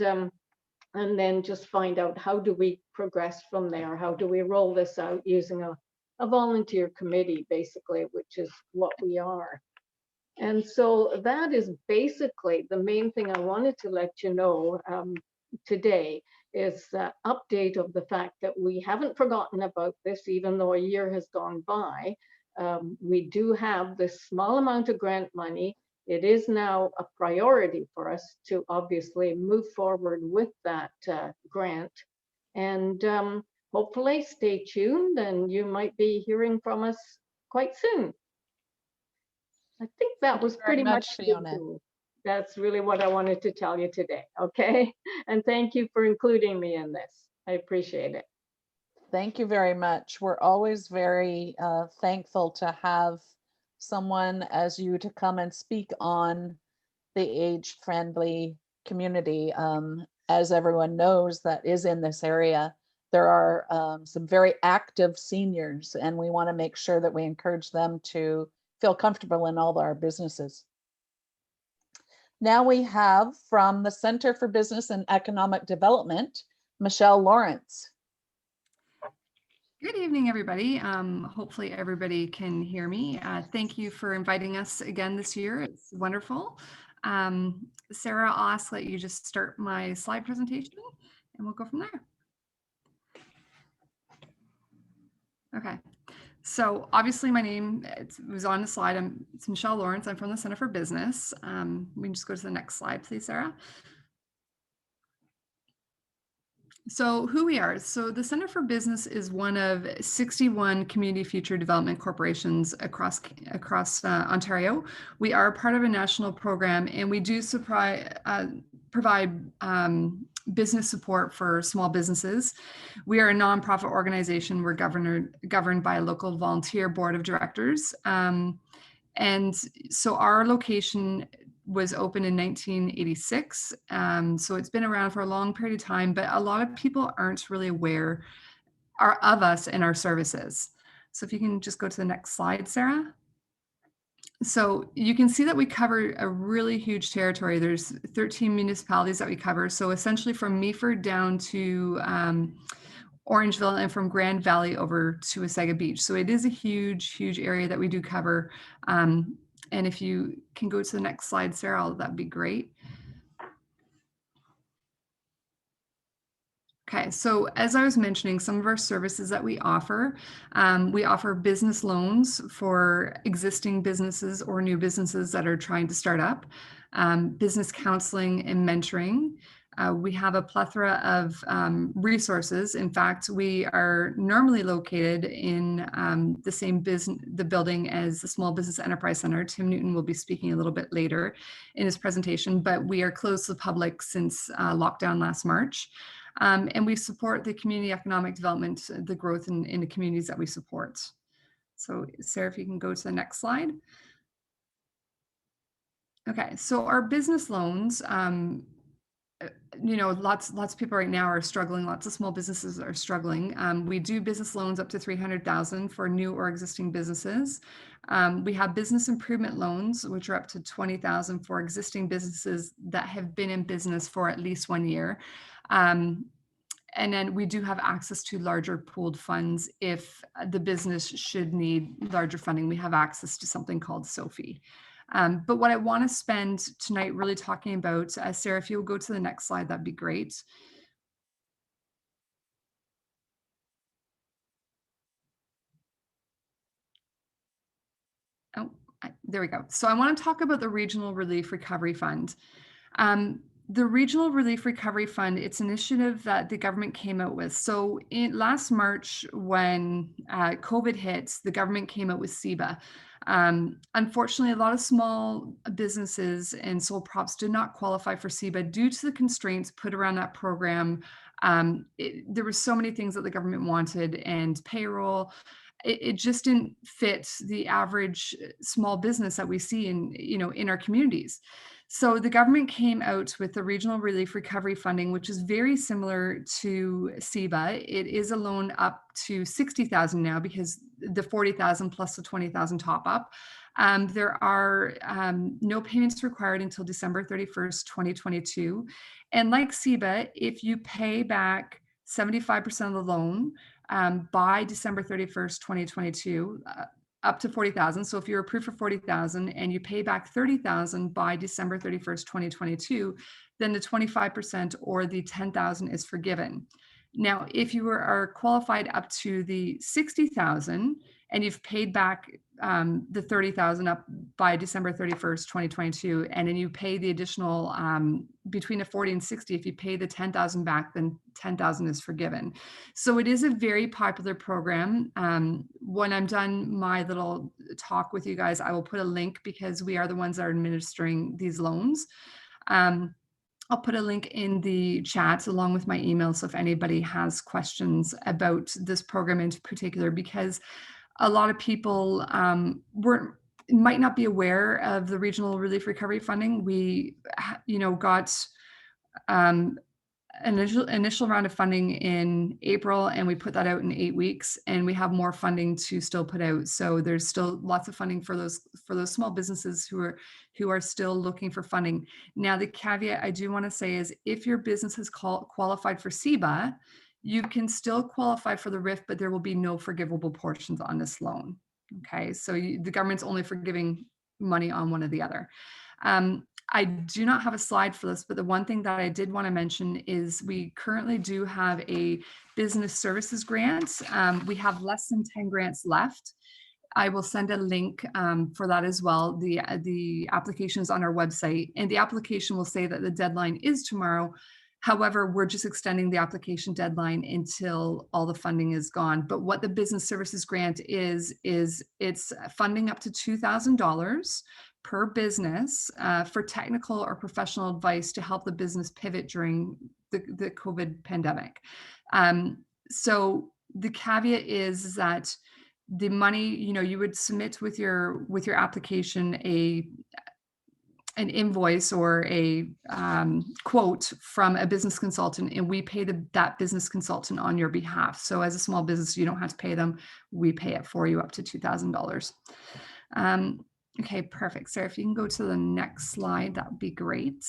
then just find out, how do we progress from there? How do we roll this out using a volunteer committee, basically, which is what we are. And so that is basically the main thing I wanted to let you know today, is the update of the fact that we haven't forgotten about this, even though a year has gone by. We do have this small amount of grant money. It is now a priority for us to obviously move forward with that grant. And hopefully stay tuned, and you might be hearing from us quite soon. I think that was pretty much Fiona. That's really what I wanted to tell you today, okay? And thank you for including me in this. I appreciate it. Thank you very much. We're always very thankful to have someone as you to come and speak on the age-friendly community. As everyone knows that is in this area, there are some very active seniors, and we want to make sure that we encourage them to feel comfortable in all our businesses. Now we have from the Center for Business and Economic Development, Michelle Lawrence. Good evening, everybody. Hopefully everybody can hear me. Thank you for inviting us again this year. It's wonderful. Sarah, I'll ask that you just start my slide presentation and we'll go from there. Okay. So obviously my name, it was on the slide, it's Michelle Lawrence. I'm from the Center for Business. We can just go to the next slide, please, Sarah. So who we are. So the Center for Business is one of 61 community future development corporations across Ontario. We are part of a national program, and we do provide business support for small businesses. We are a nonprofit organization. We're governed by a local volunteer board of directors. And so our location was open in 1986. So it's been around for a long period of time, but a lot of people aren't really aware of us and our services. So if you can just go to the next slide, Sarah. So you can see that we cover a really huge territory. There's 13 municipalities that we cover. So essentially from Meaford down to Orangeville, and from Grand Valley over to Wasaga Beach. So it is a huge, huge area that we do cover. And if you can go to the next slide, Sarah, that'd be great. Okay, so as I was mentioning, some of our services that we offer business loans for existing businesses or new businesses that are trying to start up, business counseling and mentoring. We have a plethora of resources. In fact, we are normally located in the building as the Small Business Enterprise Center. Tim Newton will be speaking a little bit later in his presentation, but we are closed to the public since lockdown last March. And we support the community economic development, the growth in the communities that we support. So Sarah, if you can go to the next slide. Okay, so our business loans, lots of people right now are struggling. Lots of small businesses are struggling. We do business loans up to $300,000 for new or existing businesses. We have business improvement loans, which are up to $20,000 for existing businesses that have been in business for at least 1 year. And then we do have access to larger pooled funds if the business should need larger funding. We have access to something called SOFI. But what I want to spend tonight really talking about, Sarah, if you'll go to the next slide, that'd be great. Oh, there we go. So I want to talk about the Regional Relief Recovery Fund. The Regional Relief Recovery Fund, it's an initiative that the government came out with. So in last March, when COVID hit, the government came out with CEBA. Unfortunately, a lot of small businesses and sole props did not qualify for CEBA due to the constraints put around that program. There were so many things that the government wanted, and payroll. It just didn't fit the average small business that we see in our communities. So the government came out with the Regional Relief Recovery Funding, which is very similar to CEBA. It is a loan up to $60,000 now because the $40,000 plus the $20,000 top up. There are no payments required until December 31st, 2022. And like CEBA, if you pay back 75% of the loan by December 31st, 2022, up to $40,000. So if you're approved for $40,000 and you pay back $30,000 by December 31st, 2022, then the 25% or the $10,000 is forgiven. Now, if you are qualified up to the $60,000 and you've paid back the $30,000 up by December 31st, 2022, and then you pay the additional between a 40 and 60, if you pay the $10,000 back, then $10,000 is forgiven. So it is a very popular program. When I'm done my little talk with you guys, I will put a link because we are the ones that are administering these loans. I'll put a link in the chat along with my email. So if anybody has questions about this program in particular, because a lot of people might not be aware of the Regional Relief Recovery Funding. We, got initial round of funding in April, and we put that out in 8 weeks, and we have more funding to still put out. So there's still lots of funding for those small businesses who are still looking for funding. Now, the caveat I do want to say is if your business has qualified for CEBA, you can still qualify for the RIF, but there will be no forgivable portions on this loan. Okay, so the government's only forgiving money on one or the other. I do not have a slide for this, but the one thing that I did want to mention is we currently do have a business services grant. We have less than 10 grants left. I will send a link for that as well. The application is on our website, and the application will say that the deadline is tomorrow. However, we're just extending the application deadline until all the funding is gone. But what the business services grant is it's funding up to $2,000 per business for technical or professional advice to help the business pivot during the COVID pandemic. So the caveat is that the money, you would submit with your application an invoice or a quote from a business consultant, and we pay that business consultant on your behalf. So as a small business, you don't have to pay them. We pay it for you up to $2,000. Okay, perfect. Sarah, if you can go to the next slide, that would be great.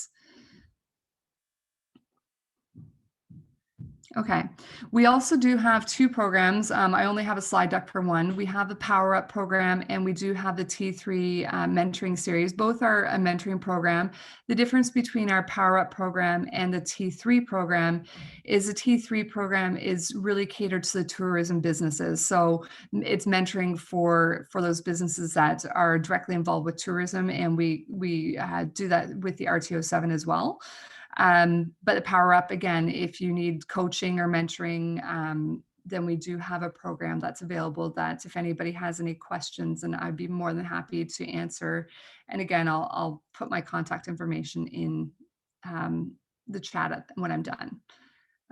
Okay, we also do have two programs. I only have a slide deck for one. We have the Power Up program, and we do have the T3 mentoring series. Both are a mentoring program. The difference between our Power Up program and the T3 program is the T3 program is really catered to the tourism businesses. So it's mentoring for those businesses that are directly involved with tourism, and we do that with the RTO7 as well. But the Power Up, again, if you need coaching or mentoring, then we do have a program that's available that if anybody has any questions, and I'd be more than happy to answer. And again, I'll put my contact information in the chat when I'm done.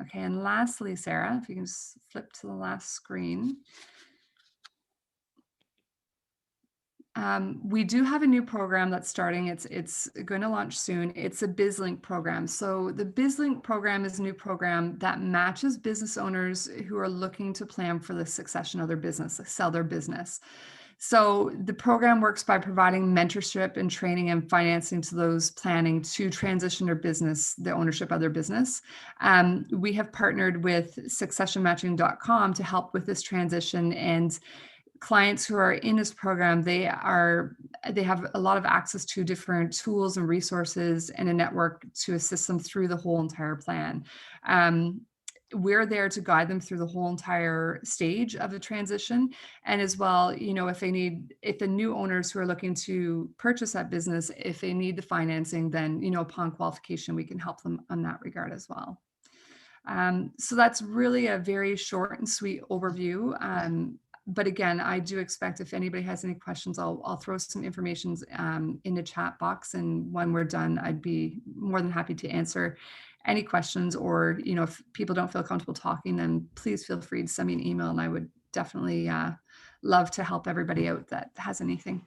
Okay, and lastly, Sarah, if you can just flip to the last screen. We do have a new program that's starting. It's going to launch soon. It's a Biz Link program. So the Biz Link program is a new program that matches business owners who are looking to plan for the succession of their business, sell their business. So the program works by providing mentorship and training and financing to those planning to transition their business, the ownership of their business. We have partnered with successionmatching.com to help with this transition, and clients who are in this program, they have a lot of access to different tools and resources and a network to assist them through the whole entire plan. We're there to guide them through the whole entire stage of the transition. And as well, if the new owners who are looking to purchase that business, if they need the financing, then, upon qualification, we can help them on that regard as well. So that's really a very short and sweet overview. But again, I do expect if anybody has any questions, I'll throw some information in the chat box. And when we're done, I'd be more than happy to answer any questions, or, if people don't feel comfortable talking, then please feel free to send me an email, and I would definitely love to help everybody out that has anything.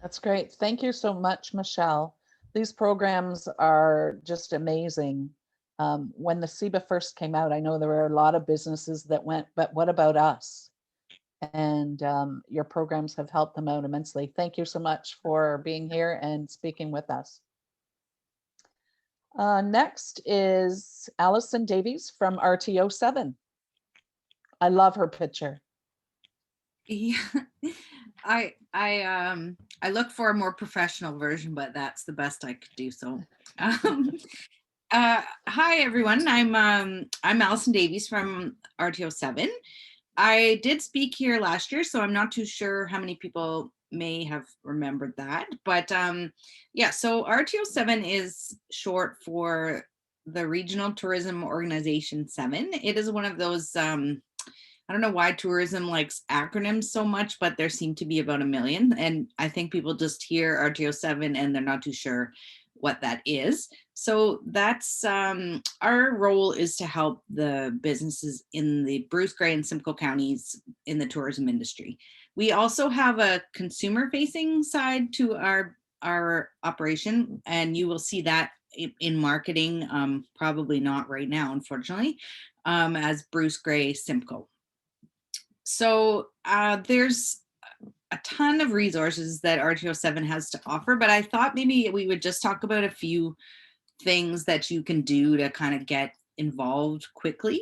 That's great. Thank you so much, Michelle. These programs are just amazing. When the CEBA first came out, I know there were a lot of businesses that went, but what about us? And your programs have helped them out immensely. Thank you so much for being here and speaking with us. Next is Allison Davies from RTO7. I love her picture. Yeah, I look for a more professional version, but that's the best I could do. So, hi everyone. I'm Allison Davies from RTO7. I did speak here last year, so I'm not too sure how many people may have remembered that. But yeah, so RTO7 is short for the Regional Tourism Organization 7. It is one of those. I don't know why tourism likes acronyms so much, but there seem to be about 1 million. And I think people just hear RTO7 and they're not too sure what that is. So that's our role is to help the businesses in the Bruce Grey and Simcoe counties in the tourism industry. We also have a consumer facing side to our operation, and you will see that in marketing, probably not right now, unfortunately, as Bruce Grey Simcoe. So there's a ton of resources that RTO7 has to offer, but I thought maybe we would just talk about a few things that you can do to kind of get involved quickly.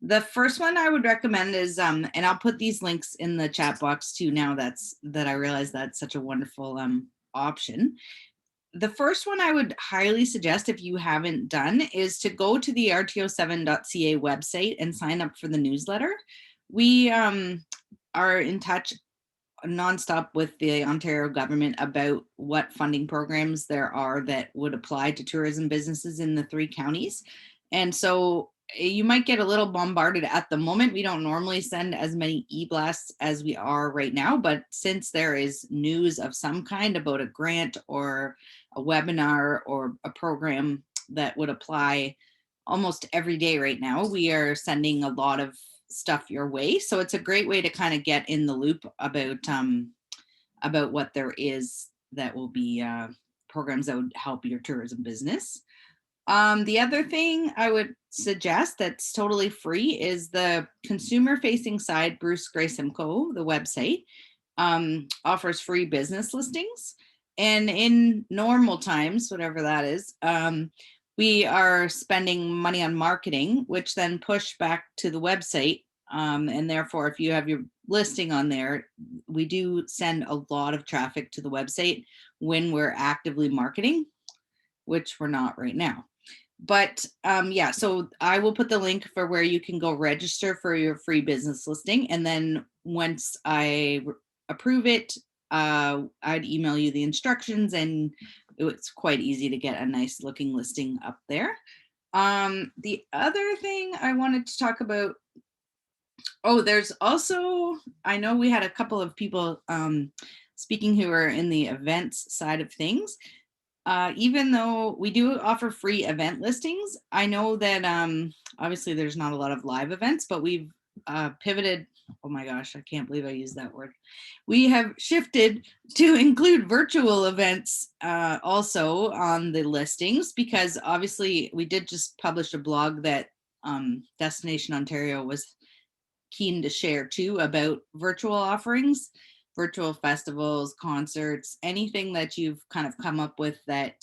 The first one I would recommend is, and I'll put these links in the chat box too now that I realize that's such a wonderful option. The first one I would highly suggest, if you haven't done, is to go to the rto7.ca website and sign up for the newsletter. We are in touch nonstop with the Ontario government about what funding programs there are that would apply to tourism businesses in the 3 counties. And so you might get a little bombarded at the moment. We don't normally send as many e-blasts as we are right now, but since there is news of some kind about a grant or a webinar or a program that would apply almost every day right now, we are sending a lot of stuff your way. So it's a great way to kind of get in the loop about what there is that will be programs that would help your tourism business. The other thing I would suggest that's totally free is the consumer facing side, Bruce Gray Simcoe, the website, offers free business listings. And in normal times, whatever that is, we are spending money on marketing, which then push back to the website. And therefore, if you have your listing on there, we do send a lot of traffic to the website when we're actively marketing, which we're not right now. But yeah, so I will put the link for where you can go register for your free business listing. And then once I approve it, I'd email you the instructions, and it's quite easy to get a nice looking listing up there. The other thing I wanted to talk about, there's also, I know we had a couple of people speaking who are in the events side of things. Even though we do offer free event listings, I know that obviously there's not a lot of live events, but we've pivoted. Oh my gosh, I can't believe I used that word. We have shifted to include virtual events also on the listings, because obviously we did just publish a blog that Destination Ontario was keen to share too about virtual offerings. Virtual festivals, concerts, anything that you've kind of come up with that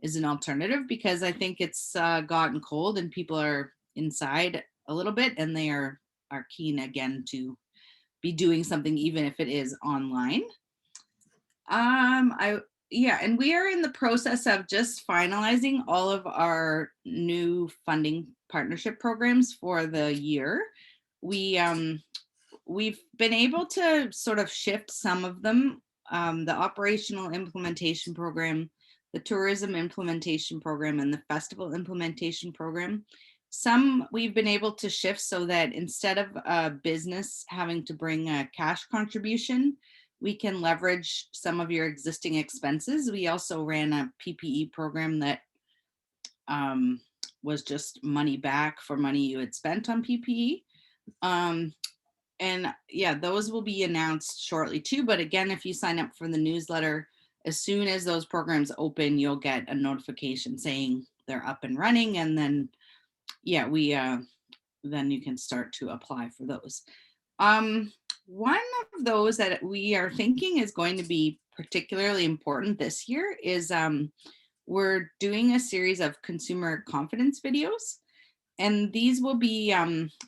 is an alternative, because I think it's gotten cold and people are inside a little bit, and they are keen again to be doing something, even if it is online. And we are in the process of just finalizing all of our new funding partnership programs for the year. We've been able to sort of shift some of them, the operational implementation program, the tourism implementation program, and the festival implementation program. Some we've been able to shift so that instead of a business having to bring a cash contribution, we can leverage some of your existing expenses. We also ran a PPE program that was just money back for money you had spent on PPE. And yeah, those will be announced shortly too. But again, if you sign up for the newsletter, as soon as those programs open, you'll get a notification saying they're up and running. And then, yeah, then you can start to apply for those. One of those that we are thinking is going to be particularly important this year is we're doing a series of consumer confidence videos. And these will be,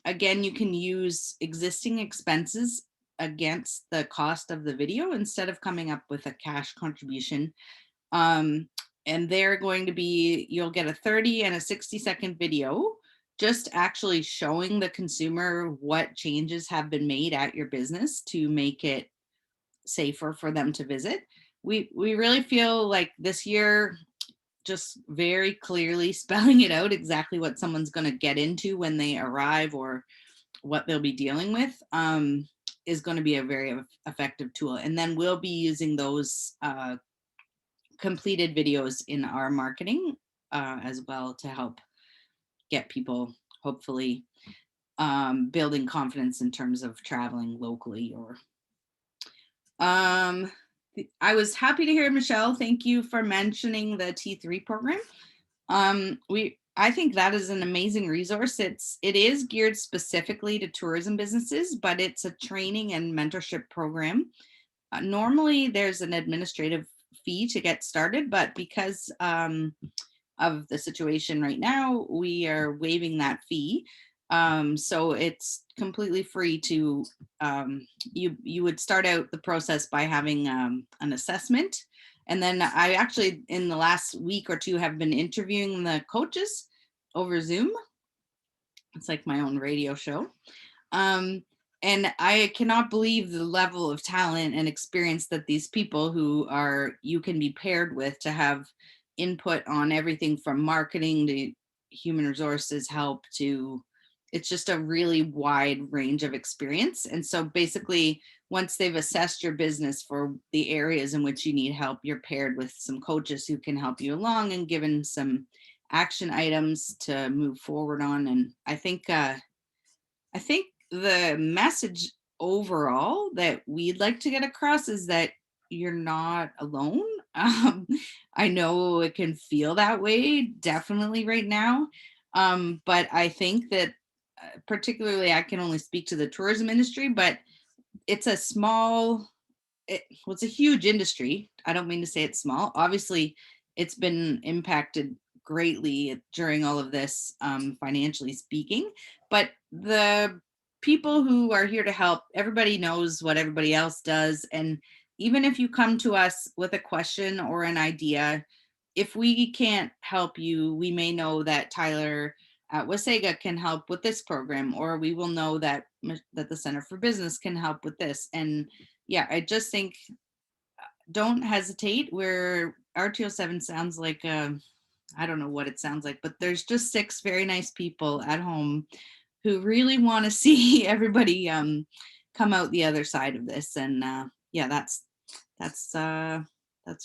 again, you can use existing expenses against the cost of the video instead of coming up with a cash contribution. And they're going to be, you'll get a 30 and a 60-second video just actually showing the consumer what changes have been made at your business to make it safer for them to visit. We really feel like this year, just very clearly spelling it out exactly what someone's going to get into when they arrive or what they'll be dealing with is going to be a very effective tool. And then we'll be using those completed videos in our marketing as well to help get people hopefully building confidence in terms of traveling locally. Or I was happy to hear, Michelle, thank you for mentioning the T3 program. I think that is an amazing resource. It is geared specifically to tourism businesses, but it's a training and mentorship program. Normally there's an administrative fee to get started, but because of the situation right now, we are waiving that fee. So it's completely free to, you would start out the process by having an assessment. And then I actually, in the last week or two, have been interviewing the coaches over Zoom. It's like my own radio show. And And I cannot believe the level of talent and experience that these people who are, you can be paired with to have input on everything from marketing to human resources help to, it's just a really wide range of experience. And so basically, once they've assessed your business for the areas in which you need help, you're paired with some coaches who can help you along and given some action items to move forward on. And I think the message overall that we'd like to get across is that you're not alone. I know it can feel that way, definitely right now. But I think that particularly, I can only speak to the tourism industry, but it's a small, well, it's a huge industry. I don't mean to say it's small. Obviously, it's been impacted greatly during all of this, financially speaking, but the people who are here to help, everybody knows what everybody else does. And even if you come to us with a question or an idea, if we can't help you, we may know that Tyler at Wasaga can help with this program, or we will know that the Center for Business can help with this. And yeah, I just think don't hesitate. Where RTO7 sounds like I don't know what it sounds like, but there's just 6 very nice people at home who really want to see everybody come out the other side of this. And yeah, that's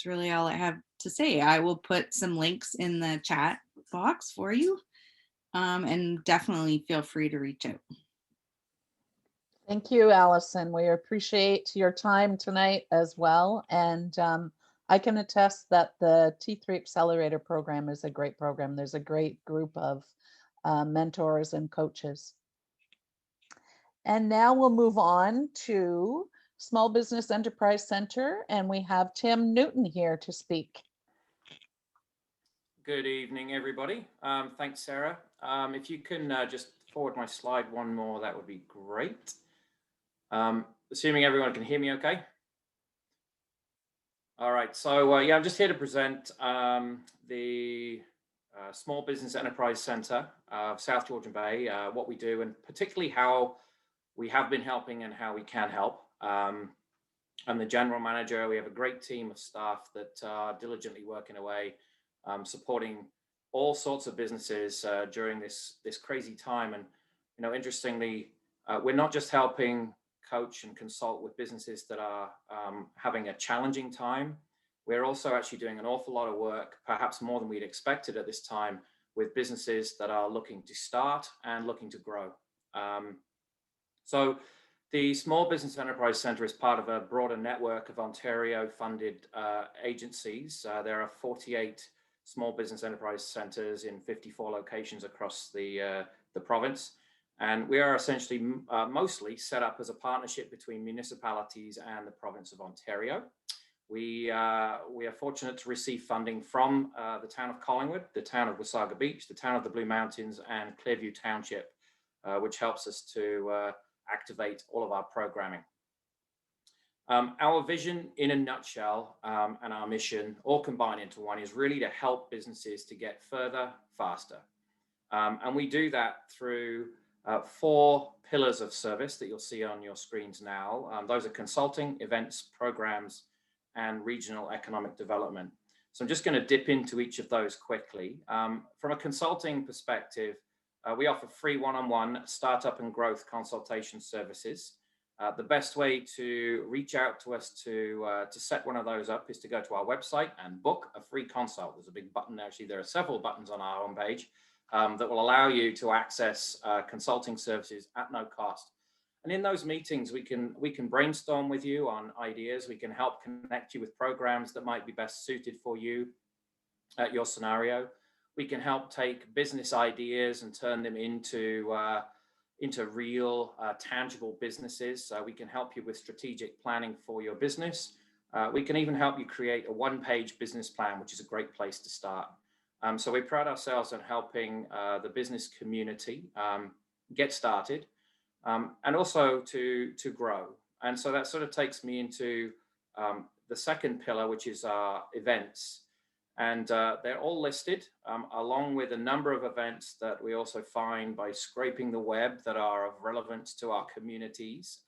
really all I have to say. I will put some links in the chat box for you, and definitely feel free to reach out. Thank you, Allison. We appreciate your time tonight as well. And I can attest that the T3 Accelerator program is a great program. There's a great group of mentors and coaches. And now we'll move on to Small Business Enterprise Center, and we have Tim Newton here to speak. Good evening, everybody. Thanks, Sarah. If you can just forward my slide one more, that would be great. Assuming everyone can hear me okay. All right, so yeah, I'm just here to present the Small Business Enterprise Center of South Georgian Bay, what we do, and particularly how we have been helping and how we can help. I'm the general manager. We have a great team of staff that are diligently working away, supporting all sorts of businesses during this crazy time. And you know, interestingly, we're not just helping coach and consult with businesses that are having a challenging time. We're also actually doing an awful lot of work, perhaps more than we'd expected at this time, with businesses that are looking to start and looking to grow. So the Small Business Enterprise Center is part of a broader network of Ontario-funded agencies. There are 48 small business enterprise centers in 54 locations across the province. And we are essentially mostly set up as a partnership between municipalities and the province of Ontario. We are fortunate to receive funding from the town of Collingwood, the town of Wasaga Beach, the town of the Blue Mountains, and Clearview Township, which helps us to activate all of our programming. Our vision in a nutshell and our mission all combined into one is really to help businesses to get further, faster. And we do that through 4 pillars of service that you'll see on your screens now. Those are consulting, events, programs, and regional economic development. So I'm just going to dip into each of those quickly. From a consulting perspective, we offer free one-on-one startup and growth consultation services. The best way to reach out to us to set one of those up is to go to our website and book a free consult. There's a big button, actually, there are several buttons on our homepage that will allow you to access consulting services at no cost. And in those meetings, we can brainstorm with you on ideas. We can help connect you with programs that might be best suited for you at your scenario. We can help take business ideas and turn them into real tangible businesses. We can help you with strategic planning for your business. We can even help you create a one-page business plan, which is a great place to start. So we pride ourselves on helping the business community get started and also to grow. And so that sort of takes me into the second pillar, which is our events. And they're all listed along with a number of events that we also find by scraping the web that are of relevance to our communities,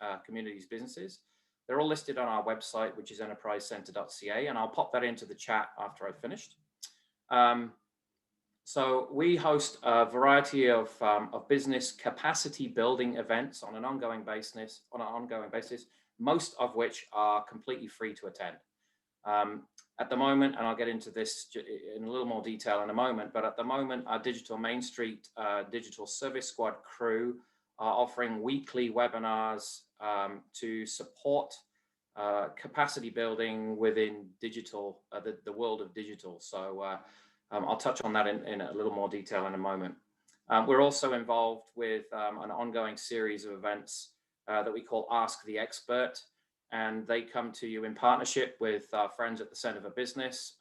businesses. They're all listed on our website, which is enterprisecenter.ca, and I'll pop that into the chat after I've finished. So we host a variety of business capacity building events on an ongoing basis, most of which are completely free to attend. At the moment, and I'll get into this in a little more detail in a moment, but at the moment, our Digital Main Street Digital Service Squad crew are offering weekly webinars to support capacity building within digital, the world of digital. So I'll touch on that in a little more detail in a moment. We're also involved with an ongoing series of events that we call Ask the Expert. And they come to you in partnership with our friends at the Centre for Business,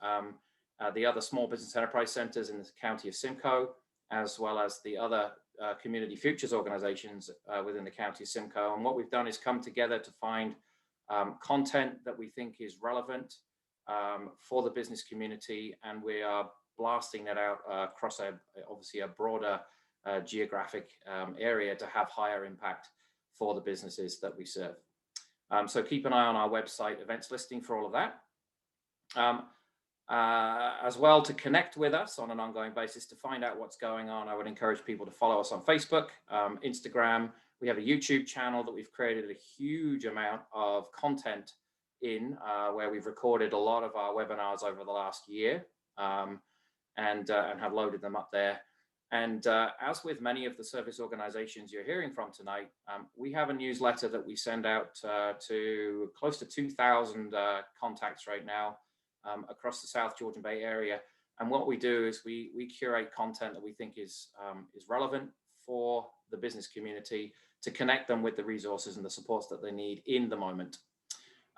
the other small business enterprise centres in the county of Simcoe, as well as the other community futures organisations within the county of Simcoe. And what we've done is come together to find content that we think is relevant for the business community, and we are blasting that out across obviously a broader geographic area to have higher impact for the businesses that we serve. So keep an eye on our website events listing for all of that. As well, to connect with us on an ongoing basis to find out what's going on, I would encourage people to follow us on Facebook, Instagram. We have a YouTube channel that we've created a huge amount of content in, where we've recorded a lot of our webinars over the last year and have loaded them up there. And as with many of the service organizations you're hearing from tonight, we have a newsletter that we send out to close to 2,000 contacts right now across the South Georgian Bay area. And what we do is we curate content that we think is relevant for the business community to connect them with the resources and the supports that they need in the moment.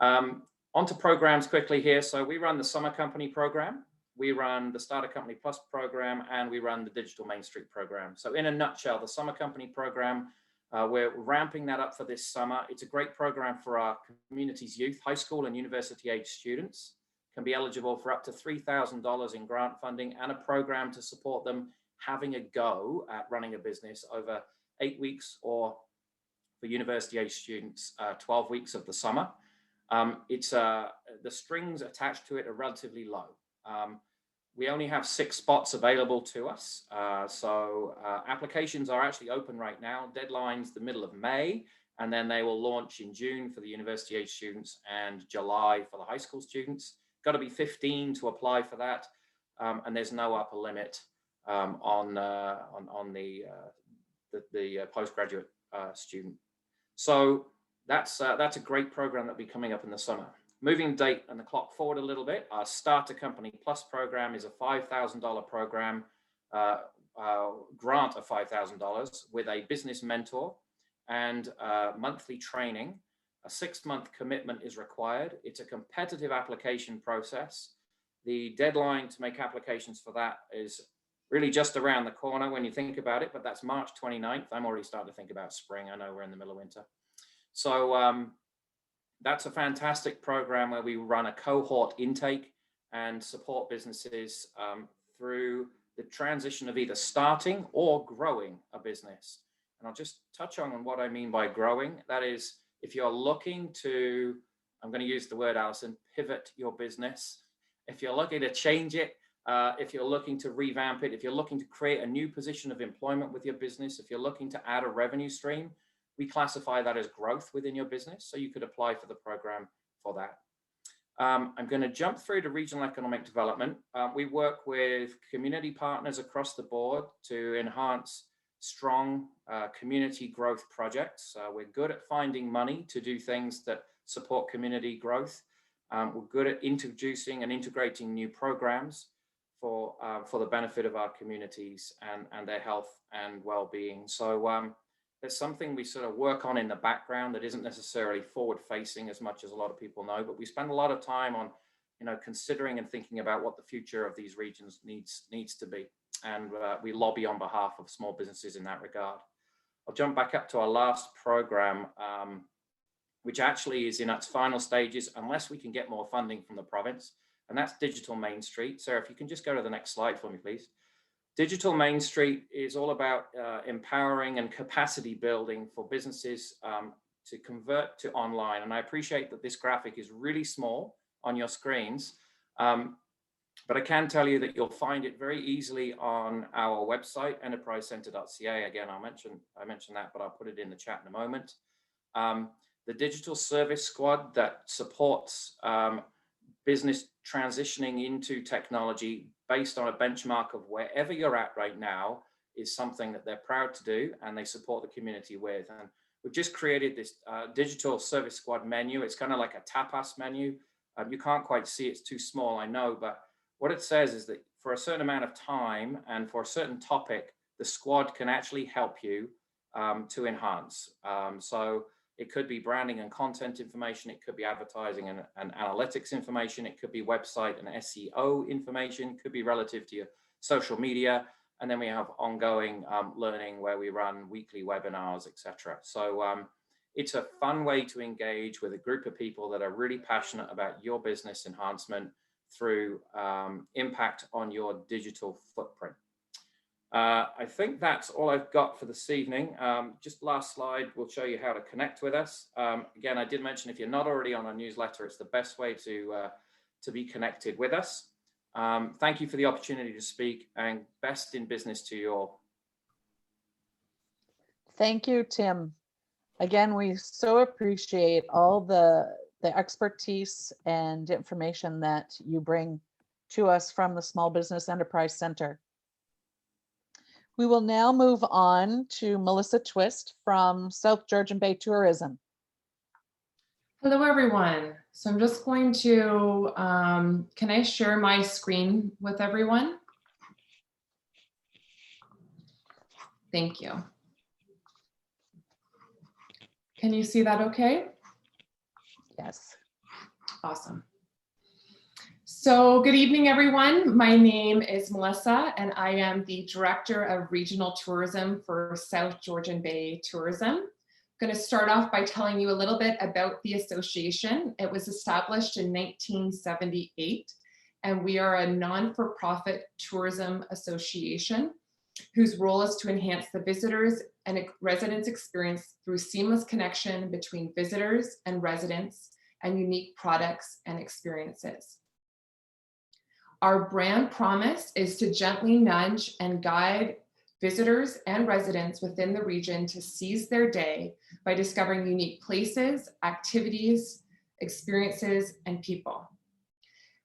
Onto programs quickly here. So we run the Summer Company program. We run the Starter Company Plus program, and we run the Digital Main Street program. So in a nutshell, the Summer Company program, we're ramping that up for this summer. It's a great program for our community's youth, high school and university age students, can be eligible for up to $3,000 in grant funding and a program to support them having a go at running a business over 8 weeks, or for university age students, 12 weeks of the summer. The strings attached to it are relatively low. We only have 6 spots available to us. So applications are actually open right now. Deadline's the middle of May, and then they will launch in June for the university age students and July for the high school students. Got to be 15 to apply for that. And there's no upper limit on the postgraduate student. So that's a great program that'll be coming up in the summer. Moving date and the clock forward a little bit, our Starter Company Plus program is a $5,000 program, grant of $5,000 with a business mentor and monthly training. A 6-month commitment is required. It's a competitive application process. The deadline to make applications for that is really just around the corner when you think about it, but that's March 29th. I'm already starting to think about spring. I know we're in the middle of winter. So that's a fantastic program where we run a cohort intake and support businesses through the transition of either starting or growing a business. And I'll just touch on what I mean by growing. That is, if you're looking to, I'm going to use the word, Allison, pivot your business. If you're looking to change it, if you're looking to revamp it, if you're looking to create a new position of employment with your business, if you're looking to add a revenue stream, we classify that as growth within your business. So you could apply for the program for that. I'm going to jump through to regional economic development. We work with community partners across the board to enhance strong community growth projects. We're good at finding money to do things that support community growth. We're good at introducing and integrating new programs for the benefit of our communities and their health and well-being. So there's something we sort of work on in the background that isn't necessarily forward-facing as much as a lot of people know, but we spend a lot of time on, considering and thinking about what the future of these regions needs to be. And we lobby on behalf of small businesses in that regard. I'll jump back up to our last program, which actually is in its final stages, unless we can get more funding from the province. and that's Digital Main Street. Sarah, if you can just go to the next slide for me, please. Digital Main Street is all about empowering and capacity building for businesses to convert to online. And I appreciate that this graphic is really small on your screens, but I can tell you that you'll find it very easily on our website, enterprisecenter.ca. Again, I mentioned that, but I'll put it in the chat in a moment. The digital service squad that supports business transitioning into technology based on a benchmark of wherever you're at right now is something that they're proud to do, and they support the community with. And we've just created this digital service squad menu. It's kind of like a tapas menu. You can't quite see, it's too small, I know, but what it says is that for a certain amount of time and for a certain topic, the squad can actually help you to enhance. So it could be branding and content information, it could be advertising and analytics information, it could be website and SEO information, it could be relative to your social media, and then we have ongoing learning where we run weekly webinars, etc. So it's a fun way to engage with a group of people that are really passionate about your business enhancement through impact on your digital footprint. I think that's all I've got for this evening. Just last slide will show you how to connect with us. Again, I did mention if you're not already on our newsletter, it's the best way to be connected with us. Thank you for the opportunity to speak, and best in business to you all. Thank you, Tim. Again, we so appreciate all the expertise and information that you bring to us from the Small Business Enterprise Center. We will now move on to Melissa Twist from South Georgian Bay Tourism. Hello, everyone. So I'm just going to, can I share my screen with everyone? Thank you. Can you see that okay? Yes. Awesome. So good evening, everyone. My name is Melissa, and I am the Director of Regional Tourism for South Georgian Bay Tourism. I'm going to start off by telling you a little bit about the association. It was established in 1978, and we are a non-for-profit tourism association whose role is to enhance the visitors and residents' experience through seamless connection between visitors and residents and unique products and experiences. Our brand promise is to gently nudge and guide visitors and residents within the region to seize their day by discovering unique places, activities, experiences, and people.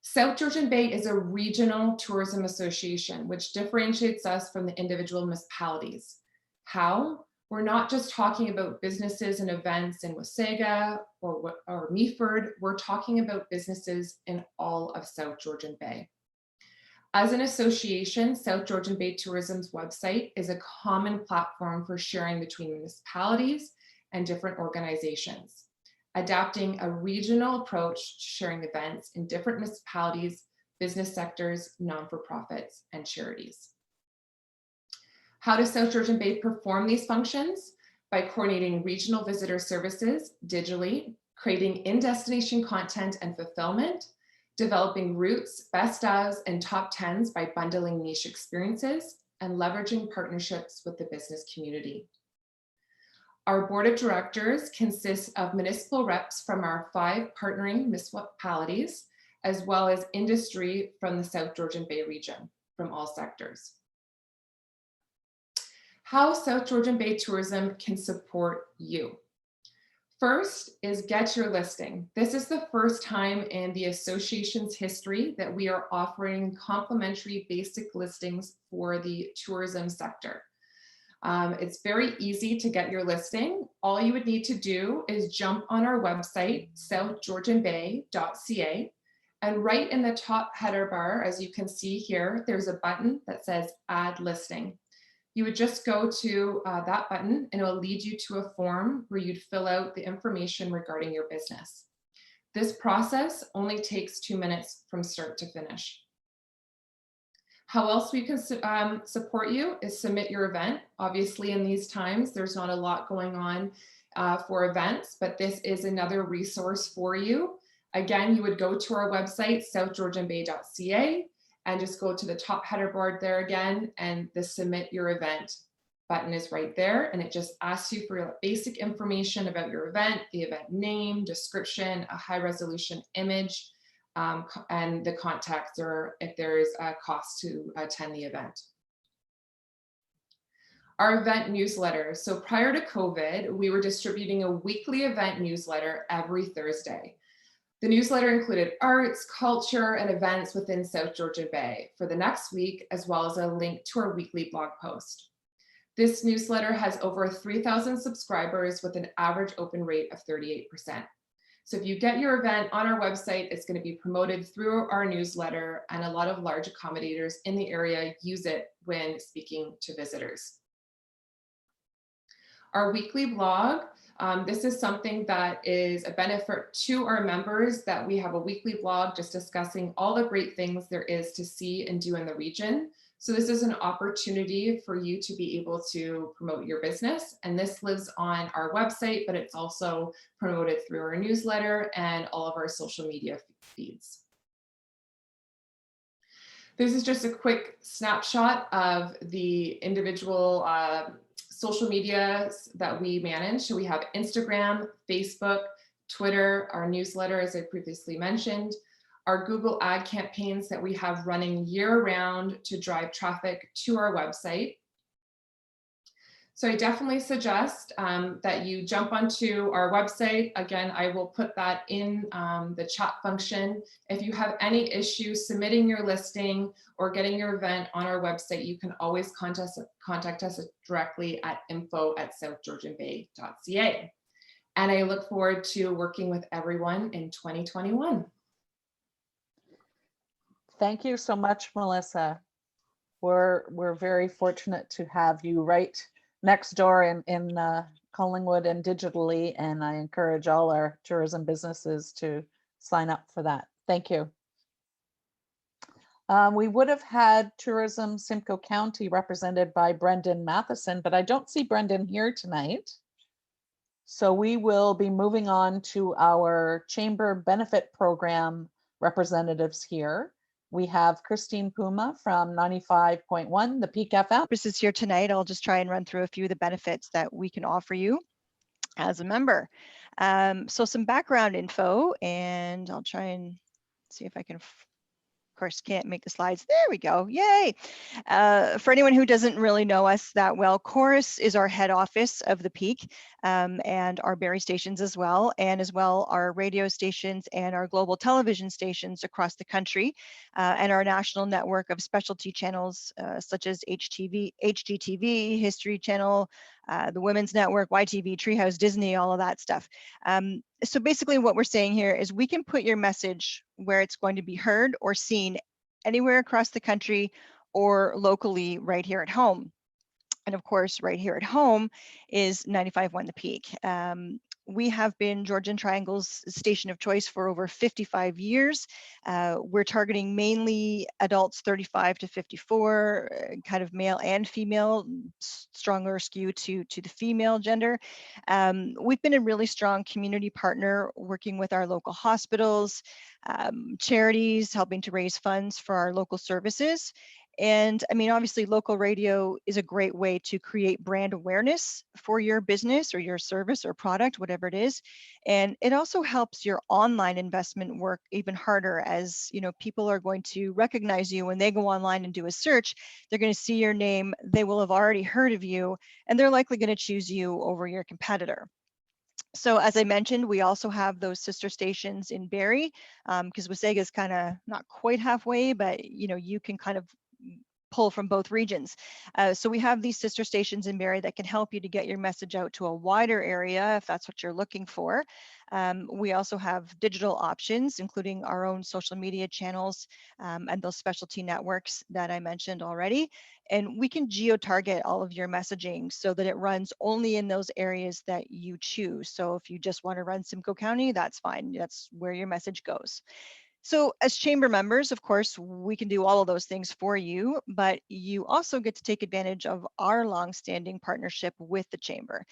South Georgian Bay is a regional tourism association, which differentiates us from the individual municipalities. How? We're not just talking about businesses and events in Wasaga or Mcpherson, we're talking about businesses in all of South Georgian Bay. As an association, South Georgian Bay Tourism's website is a common platform for sharing between municipalities and different organizations, adapting a regional approach to sharing events in different municipalities, business sectors, non-for-profits, and charities. How does South Georgian Bay perform these functions? By coordinating regional visitor services digitally, creating in-destination content and fulfillment, developing routes, best ofs, and top 10s by bundling niche experiences, and leveraging partnerships with the business community. Our board of directors consists of municipal reps from our 5 partnering municipalities, as well as industry from the South Georgian Bay region, from all sectors. How South Georgian Bay Tourism can support you. First is get your listing. This is the first time in the association's history that we are offering complimentary basic listings for the tourism sector. It's very easy to get your listing. All you would need to do is jump on our website, southgeorgianbay.ca, and right in the top header bar, as you can see here, there's a button that says Add Listing. You would just go to that button and it will lead you to a form where you'd fill out the information regarding your business. This process only takes 2 minutes from start to finish. How else we can support you is submit your event. Obviously in these times, there's not a lot going on for events, but this is another resource for you. Again, you would go to our website, southgeorgianbay.ca, and just go to the top header board there again, and the submit your event button is right there. And it just asks you for basic information about your event, the event name, description, a high resolution image, and the contacts, or if there is a cost to attend the event. Our event newsletter. So prior to COVID, we were distributing a weekly event newsletter every Thursday. The newsletter included arts, culture, and events within South Georgian Bay for the next week, as well as a link to our weekly blog post. This newsletter has over 3,000 subscribers with an average open rate of 38%. So if you get your event on our website, it's going to be promoted through our newsletter, and a lot of large accommodators in the area use it when speaking to visitors. Our weekly blog, this is something that is a benefit to our members, that we have a weekly blog just discussing all the great things there is to see and do in the region. So this is an opportunity for you to be able to promote your business. And this lives on our website, but it's also promoted through our newsletter and all of our social media feeds. This is just a quick snapshot of the individual social media that we manage. So we have Instagram, Facebook, Twitter, our newsletter, as I previously mentioned, our Google ad campaigns that we have running year round to drive traffic to our website. So I definitely suggest that you jump onto our website. Again, I will put that in the chat function. If you have any issues submitting your listing or getting your event on our website, you can always contact us directly at info@southgeorgianbay.ca. And I look forward to working with everyone in 2021. Thank you so much, Melissa. We're very fortunate to have you right next door in Collingwood and digitally, and I encourage all our tourism businesses to sign up for that. Thank you. We would have had Tourism Simcoe County represented by Brendan Matheson, but I don't see Brendan here tonight. So we will be moving on to our Chamber Benefit Program representatives here. We have Christine Puma from 95.1, the Peak FM. This is here tonight. I'll just try and run through a few of the benefits that we can offer you as a member. So some background info, and I'll try and see if I can, of course, can't make the slides. There we go. Yay. For anyone who doesn't really know us that well, Chorus is our head office of the Peak, and our Barrie stations as well our radio stations and our global television stations across the country, and our national network of specialty channels such as HGTV, History Channel, the Women's Network, YTV, Treehouse, Disney, all of that stuff. So basically what we're saying here is we can put your message where it's going to be heard or seen anywhere across the country or locally right here at home. And of course, right here at home is 95.1 The Peak. We have been Georgian Triangle's station of choice for over 55 years. We're targeting mainly adults 35 to 54, kind of male and female, stronger skew to the female gender. We've been a really strong community partner working with our local hospitals, charities, helping to raise funds for our local services. And I mean, obviously, local radio is a great way to create brand awareness for your business or your service or product, whatever it is. And it also helps your online investment work even harder, as you know, people are going to recognize you when they go online and do a search. They're going to see your name. They will have already heard of you, and they're likely going to choose you over your competitor. So as I mentioned, we also have those sister stations in Barrie, because Wasaga is kind of not quite halfway, but you know, you can kind of pull from both regions. So we have these sister stations in Barrie that can help you to get your message out to a wider area if that's what you're looking for. We also have digital options, including our own social media channels and those specialty networks that I mentioned already. And we can geo-target all of your messaging so that it runs only in those areas that you choose. So if you just want to run Simcoe County, that's fine. That's where your message goes. So as chamber members, of course, we can do all of those things for you, but you also get to take advantage of our longstanding partnership with the chamber.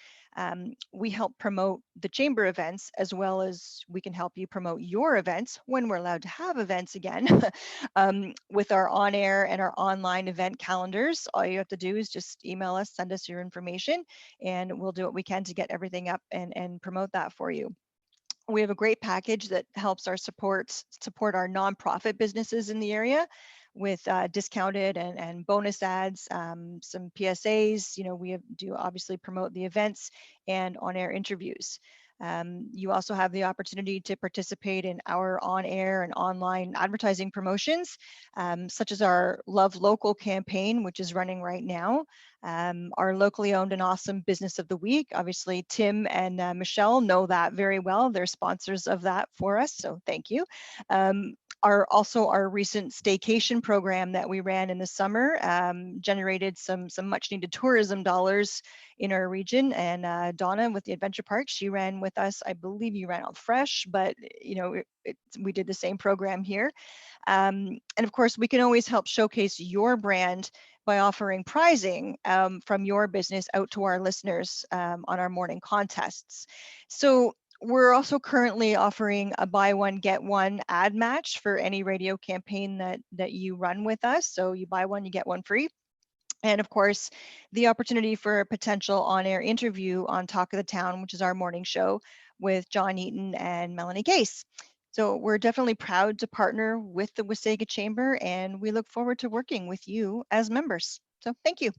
We help promote the chamber events, as well as we can help you promote your events when we're allowed to have events again. With our on-air and our online event calendars, all you have to do is just email us, send us your information, and we'll do what we can to get everything up and promote that for you. We have a great package that helps our support our nonprofit businesses in the area with discounted and bonus ads, some PSAs. We do obviously promote the events and on-air interviews. You also have the opportunity to participate in our on-air and online advertising promotions, such as our Love Local campaign, which is running right now. Our locally owned and awesome business of the week. Obviously, Tim and Michelle know that very well. They're sponsors of that for us, so thank you. Also our recent staycation program that we ran in the summer generated some much needed tourism dollars in our region. And Donna with the Adventure Park, she ran with us. I believe you ran on Fresh, but we did the same program here. And of course, we can always help showcase your brand by offering prizing from your business out to our listeners on our morning contests. So we're also currently offering a buy one, get one ad match for any radio campaign that you run with us. So you buy one, you get one free. And of course, the opportunity for a potential on-air interview on Talk of the Town, which is our morning show with John Eaton and Melanie Gase. So we're definitely proud to partner with the Wasaga Chamber, and we look forward to working with you as members. So thank you.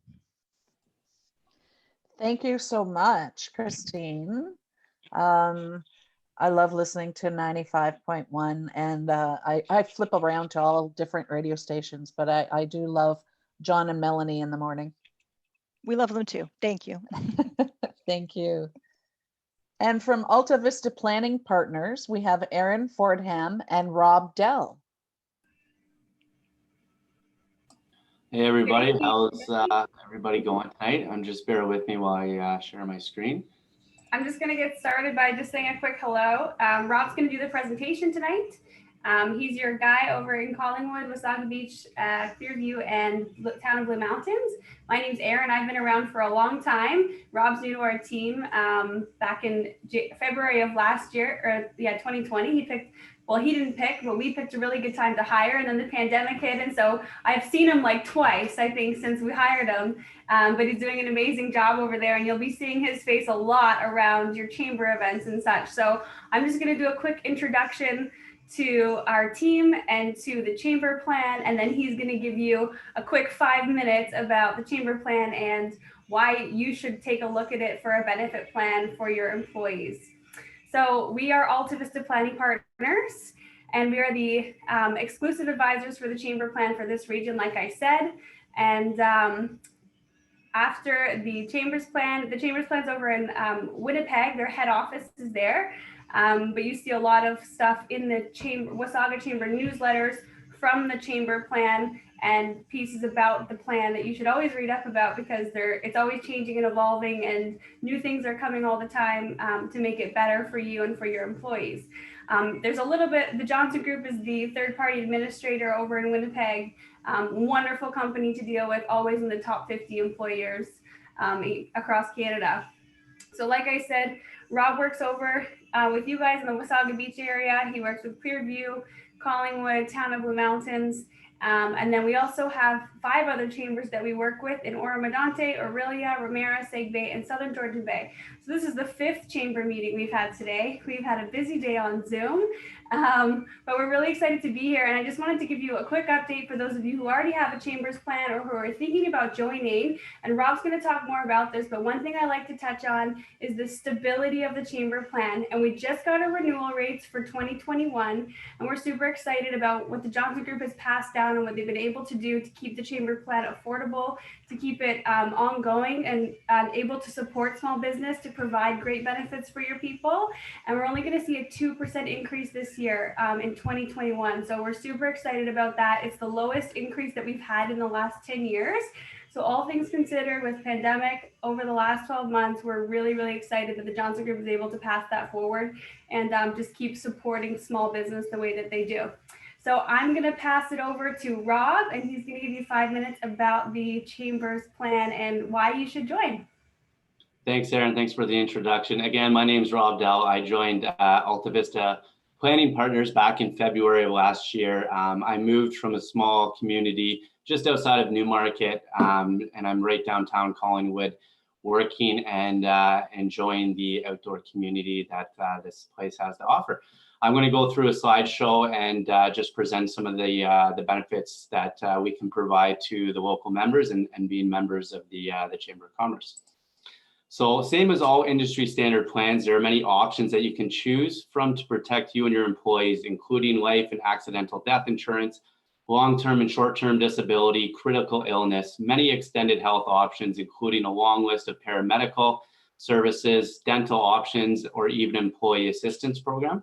Thank you so much, Christine. I love listening to 95.1, and I flip around to all different radio stations, but I do love John and Melanie in the morning. We love them too. Thank you. Thank you. And from Alta Vista Planning Partners, we have Aaron Fordham and Rob Dell. Hey everybody, how's everybody going tonight? Just bear with me while I share my screen. I'm just going to get started by just saying a quick hello. Rob's going to do the presentation tonight. He's your guy over in Collingwood, Wasaga Beach, Clearview, and Town of Blue Mountains. My name's Erin. I've been around for a long time. Rob's new to our team. Back in February of last year, or 2020, he didn't pick, but we picked a really good time to hire, and then the pandemic hit, and so I've seen him like twice, I think, since we hired him. But he's doing an amazing job over there, and you'll be seeing his face a lot around your chamber events and such. So I'm just going to do a quick introduction to our team and to the chamber plan, and then he's going to give you a quick 5 minutes about the chamber plan and why you should take a look at it for a benefit plan for your employees. So we are Alta Vista Planning Partners, and we are the exclusive advisors for the chamber plan for this region, like I said. And after the chamber's plan's over in Winnipeg. Their head office is there. But you see a lot of stuff in the Wasaga Chamber newsletters from the chamber plan and pieces about the plan that you should always read up about, because it's always changing and evolving, and new things are coming all the time to make it better for you and for your employees. There's a little bit, the Johnson Group is the third-party administrator over in Winnipeg. Wonderful company to deal with, always in the top 50 employers across Canada. So like I said, Rob works over with you guys in the Wasaga Beach area. He works with Clearview, Collingwood, Town of Blue Mountains. And then we also have 5 other chambers that we work with in Oro-Medonte, Orillia, Ramira, Seg Bay, and Southern Georgian Bay. So this is the 5th chamber meeting we've had today. We've had a busy day on Zoom, but we're really excited to be here. And I just wanted to give you a quick update for those of you who already have a chambers plan or who are thinking about joining. And Rob's going to talk more about this, but one thing I like to touch on is the stability of the chamber plan. And we just got our renewal rates for 2021, and we're super excited about what the Johnson Group has passed down and what they've been able to do to keep the chamber plan affordable, to keep it ongoing and able to support small business, to provide great benefits for your people. And we're only going to see a 2% increase this year in 2021. So we're super excited about that. It's the lowest increase that we've had in the last 10 years. So all things considered, with pandemic over the last 12 months, we're really, really excited that the Johnson Group is able to pass that forward and just keep supporting small business the way that they do. So I'm going to pass it over to Rob, and he's going to give you 5 minutes about the Chamber's plan and why you should join. Thanks, Aaron. Thanks for the introduction. Again, my name is Rob Dell. I joined Alta Vista Planning Partners back in February of last year. I moved from a small community just outside of Newmarket, and I'm right downtown Collingwood, working and enjoying the outdoor community that this place has to offer. I'm going to go through a slideshow and just present some of the benefits that we can provide to the local members and being members of the Chamber of Commerce. So same as all industry standard plans, there are many options that you can choose from to protect you and your employees, including life and accidental death insurance, long-term and short-term disability, critical illness, many extended health options, including a long list of paramedical services, dental options, or even employee assistance program.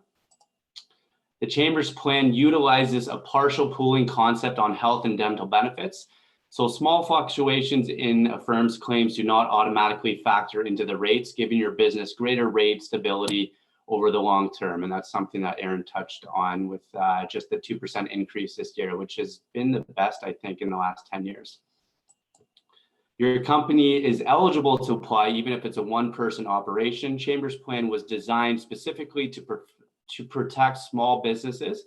The Chamber's plan utilizes a partial pooling concept on health and dental benefits. So small fluctuations in a firm's claims do not automatically factor into the rates, giving your business greater rate stability over the long term. And that's something that Aaron touched on with just the 2% increase this year, which has been the best, I think, in the last 10 years. Your company is eligible to apply even if it's a one-person operation. Chamber's plan was designed specifically to protect small businesses,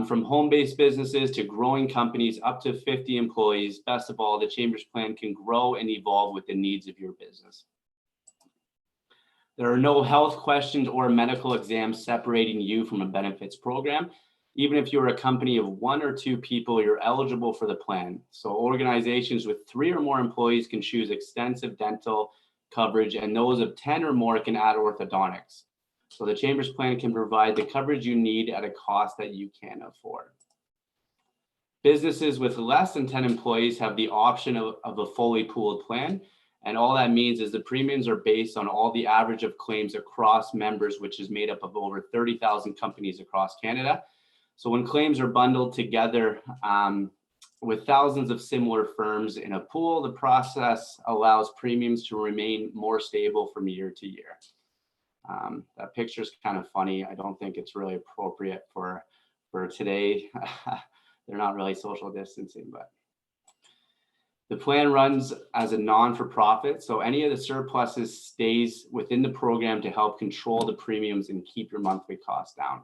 from home-based businesses to growing companies up to 50 employees. Best of all, the Chamber's plan can grow and evolve with the needs of your business. There are no health questions or medical exams separating you from a benefits program. Even if you're a company of 1 or 2 people, you're eligible for the plan. So organizations with 3 or more employees can choose extensive dental coverage, and those of 10 or more can add orthodontics. So the Chamber's plan can provide the coverage you need at a cost that you can afford. Businesses with less than 10 employees have the option of a fully pooled plan. And all that means is the premiums are based on all the average of claims across members, which is made up of over 30,000 companies across Canada. So when claims are bundled together with thousands of similar firms in a pool, the process allows premiums to remain more stable from year to year. That picture is kind of funny. I don't think it's really appropriate for today. They're not really social distancing, but the plan runs as a non-for-profit, so any of the surpluses stays within the program to help control the premiums and keep your monthly costs down.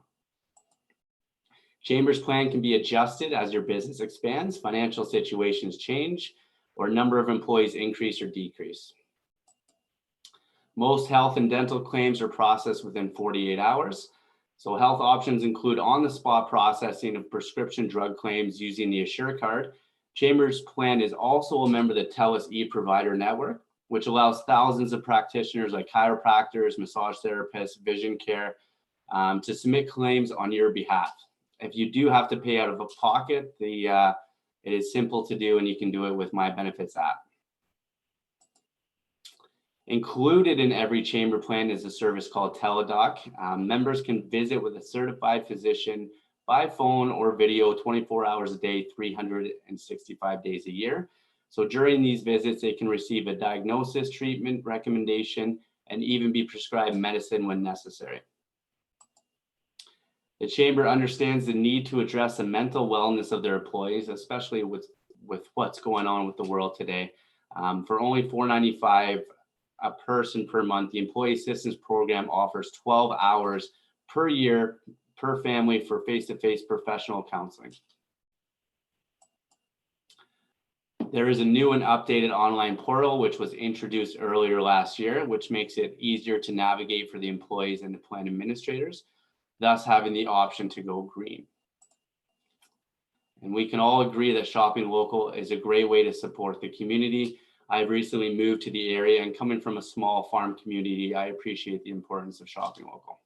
Chamber's plan can be adjusted as your business expands, financial situations change, or number of employees increase or decrease. Most health and dental claims are processed within 48 hours. So health options include on-the-spot processing of prescription drug claims using the Assure card. Chamber's plan is also a member of the TELUS e-provider network, which allows thousands of practitioners like chiropractors, massage therapists, vision care to submit claims on your behalf. If you do have to pay out of pocket, it is simple to do, and you can do it with My Benefits app. Included in every Chamber plan is a service called Teledoc. Members can visit with a certified physician by phone or video 24 hours a day, 365 days a year. So during these visits, they can receive a diagnosis, treatment, recommendation, and even be prescribed medicine when necessary. The Chamber understands the need to address the mental wellness of their employees, especially with what's going on with the world today. For only $4.95 a person per month, the Employee Assistance Program offers 12 hours per year per family for face-to-face professional counseling. There is a new and updated online portal, which was introduced earlier last year, which makes it easier to navigate for the employees and the plan administrators, thus having the option to go green. And we can all agree that shopping local is a great way to support the community. I've recently moved to the area, and coming from a small farm community, I appreciate the importance of shopping local.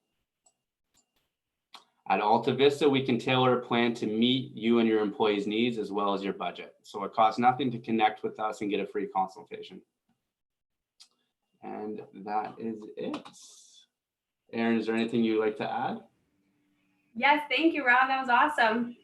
At Alta Vista, we can tailor a plan to meet you and your employees' needs as well as your budget. So it costs nothing to connect with us and get a free consultation. And that is it. Erin, is there anything you'd like to add? Yes, thank you, Rob. That was awesome.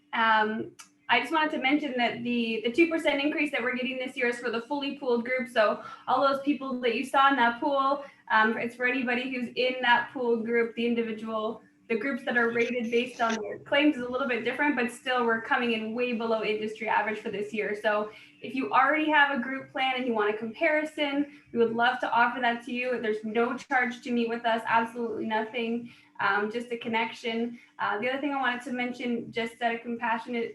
I just wanted to mention that the 2% increase that we're getting this year is for the fully pooled group. So all those people that you saw in that pool, it's for anybody who's in that pooled group. The groups that are rated based on their claims is a little bit different, but still we're coming in way below industry average for this year. So if you already have a group plan and you want a comparison, we would love to offer that to you. There's no charge to meet with us, absolutely nothing, just a connection. The other thing I wanted to mention, just out of compassion,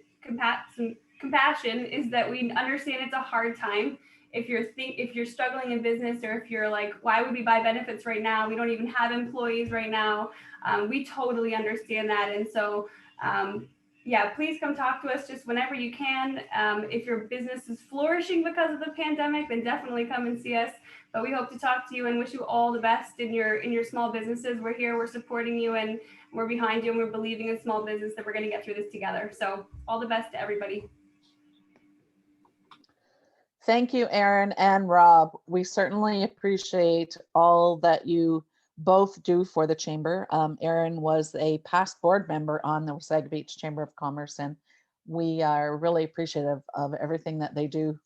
is that we understand it's a hard time. If you're struggling in business, or if you're like, why would we buy benefits right now? We don't even have employees right now. We totally understand that. And so, yeah, please come talk to us just whenever you can. If your business is flourishing because of the pandemic, then definitely come and see us. But we hope to talk to you and wish you all the best in your small businesses. We're here, we're supporting you, and we're behind you, and we're believing in small business that we're going to get through this together. So all the best to everybody. Thank you, Erin and Rob. We certainly appreciate all that you both do for the Chamber. Erin was a past board member on the Wasaga Beach Chamber of Commerce, and we are really appreciative of everything that they do.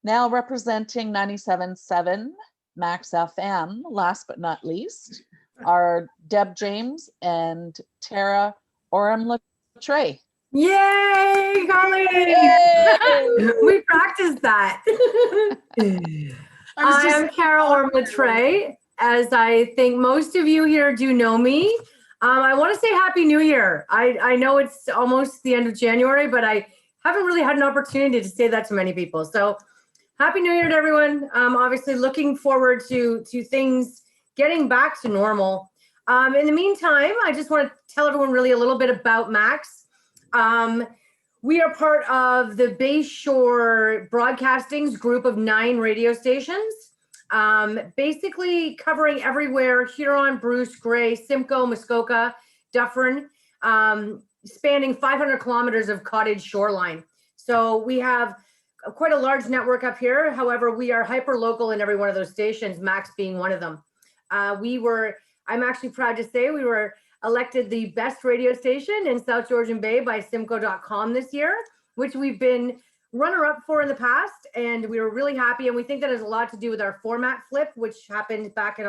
Now representing 97.7 Max FM, last but not least, are Deb James and Tara Oram-Latre. Yay, Colleen! Yay! We practiced that. I'm Carol Oram-Latre, as I think most of you here do know me. I want to say Happy New Year. I know it's almost the end of January, but I haven't really had an opportunity to say that to many people. So Happy New Year to everyone. Obviously looking forward to things getting back to normal. In the meantime, I just want to tell everyone really a little bit about Max. We are part of the Bayshore Broadcasting's group of 9 radio stations, basically covering everywhere: Huron, Bruce, Grey, Simcoe, Muskoka, Dufferin, spanning 500 kilometers of cottage shoreline. So we have quite a large network up here. However, we are hyper local in every one of those stations, Max being one of them. I'm actually proud to say we were elected the best radio station in South Georgian Bay by Simcoe.com this year, which we've been runner-up for in the past, and we were really happy. And we think that has a lot to do with our format flip, which happened back in